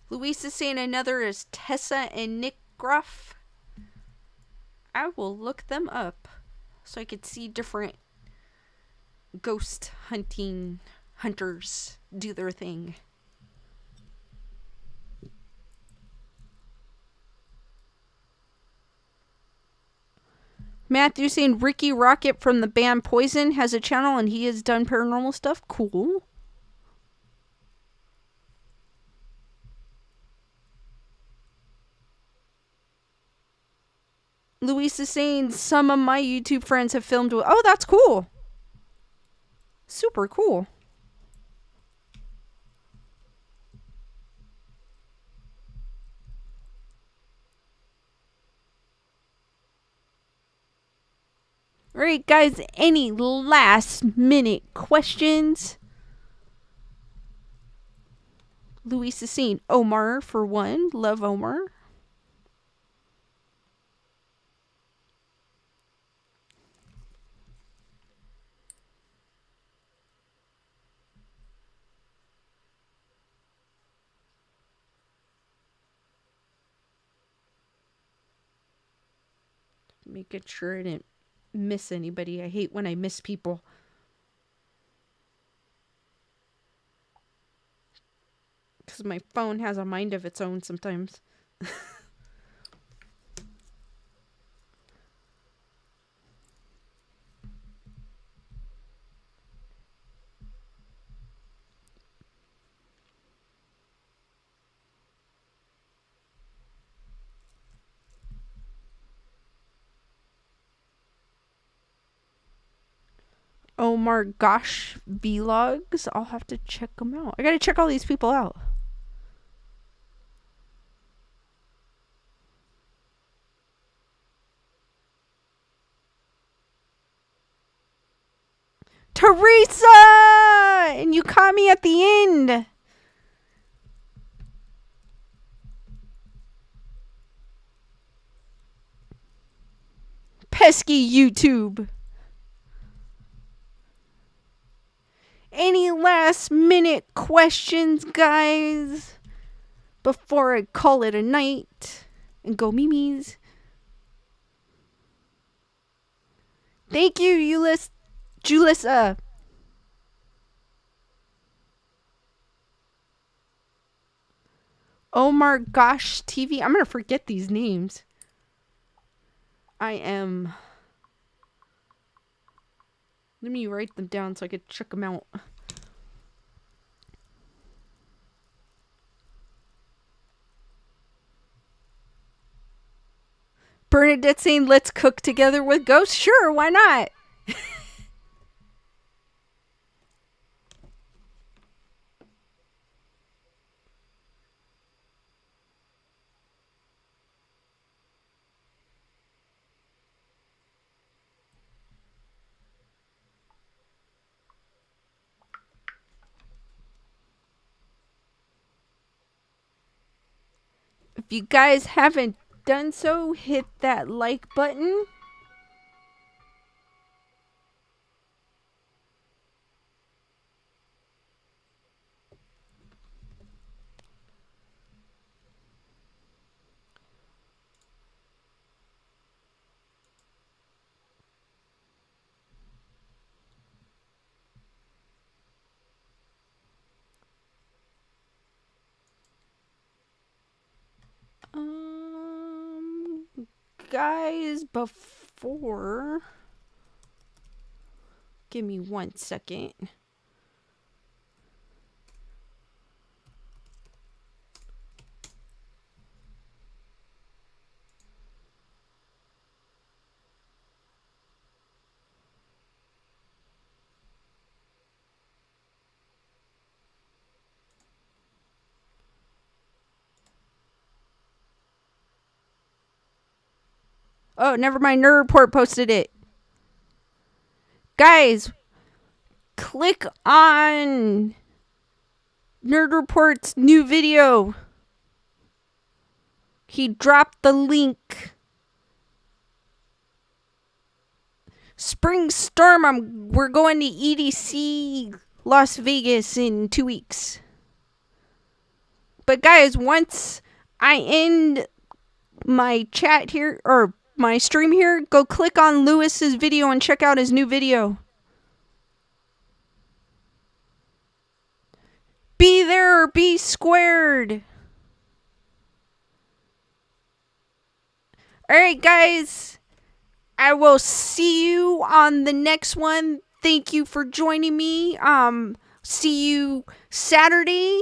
Luis is saying another is Tessa and Nick Gruff. I will look them up so I could see different ghost hunting hunters do their thing. Matthew saying Ricky Rocket from the band Poison has a channel and he has done paranormal stuff. Cool. Luis is saying some of my YouTube friends have filmed with. Oh, that's cool. Super cool. Alright, guys, any last minute questions? Luis is saying Omar for one. Love Omar. Making sure I didn't miss anybody. I hate when I miss people. Because my phone has a mind of its own sometimes. Omar Gosh vlogs. I'll have to check them out. I gotta check all these people out. Teresa! And you caught me at the end. Pesky YouTube. Any last minute questions, guys? Before I call it a night and go memes. Thank you, Julissa. Omar Gosh TV. I'm going to forget these names. I am. Let me write them down so I could check them out. Bernadette saying, let's cook together with ghosts. Sure, why not? If you guys haven't done so, hit that like button. Guys, before, give me 1 second. Oh, never mind. Nerd Report posted it. Guys, click on Nerd Report's new video. He dropped the link. Spring Storm. We're going to EDC Las Vegas in 2 weeks. But guys, once I end my chat here, or my stream here, go click on Lewis's video and check out his new video. Be there or be squared. Alright, guys. I will see you on the next one. Thank you for joining me. See you Saturday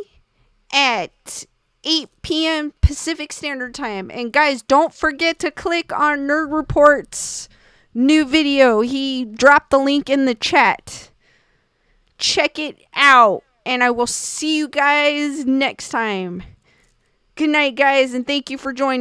at 8 p.m. Pacific Standard Time. And guys, don't forget to click on Nerd Report's new video. He dropped the link in the chat. Check it out. And I will see you guys next time. Good night, guys, and thank you for joining.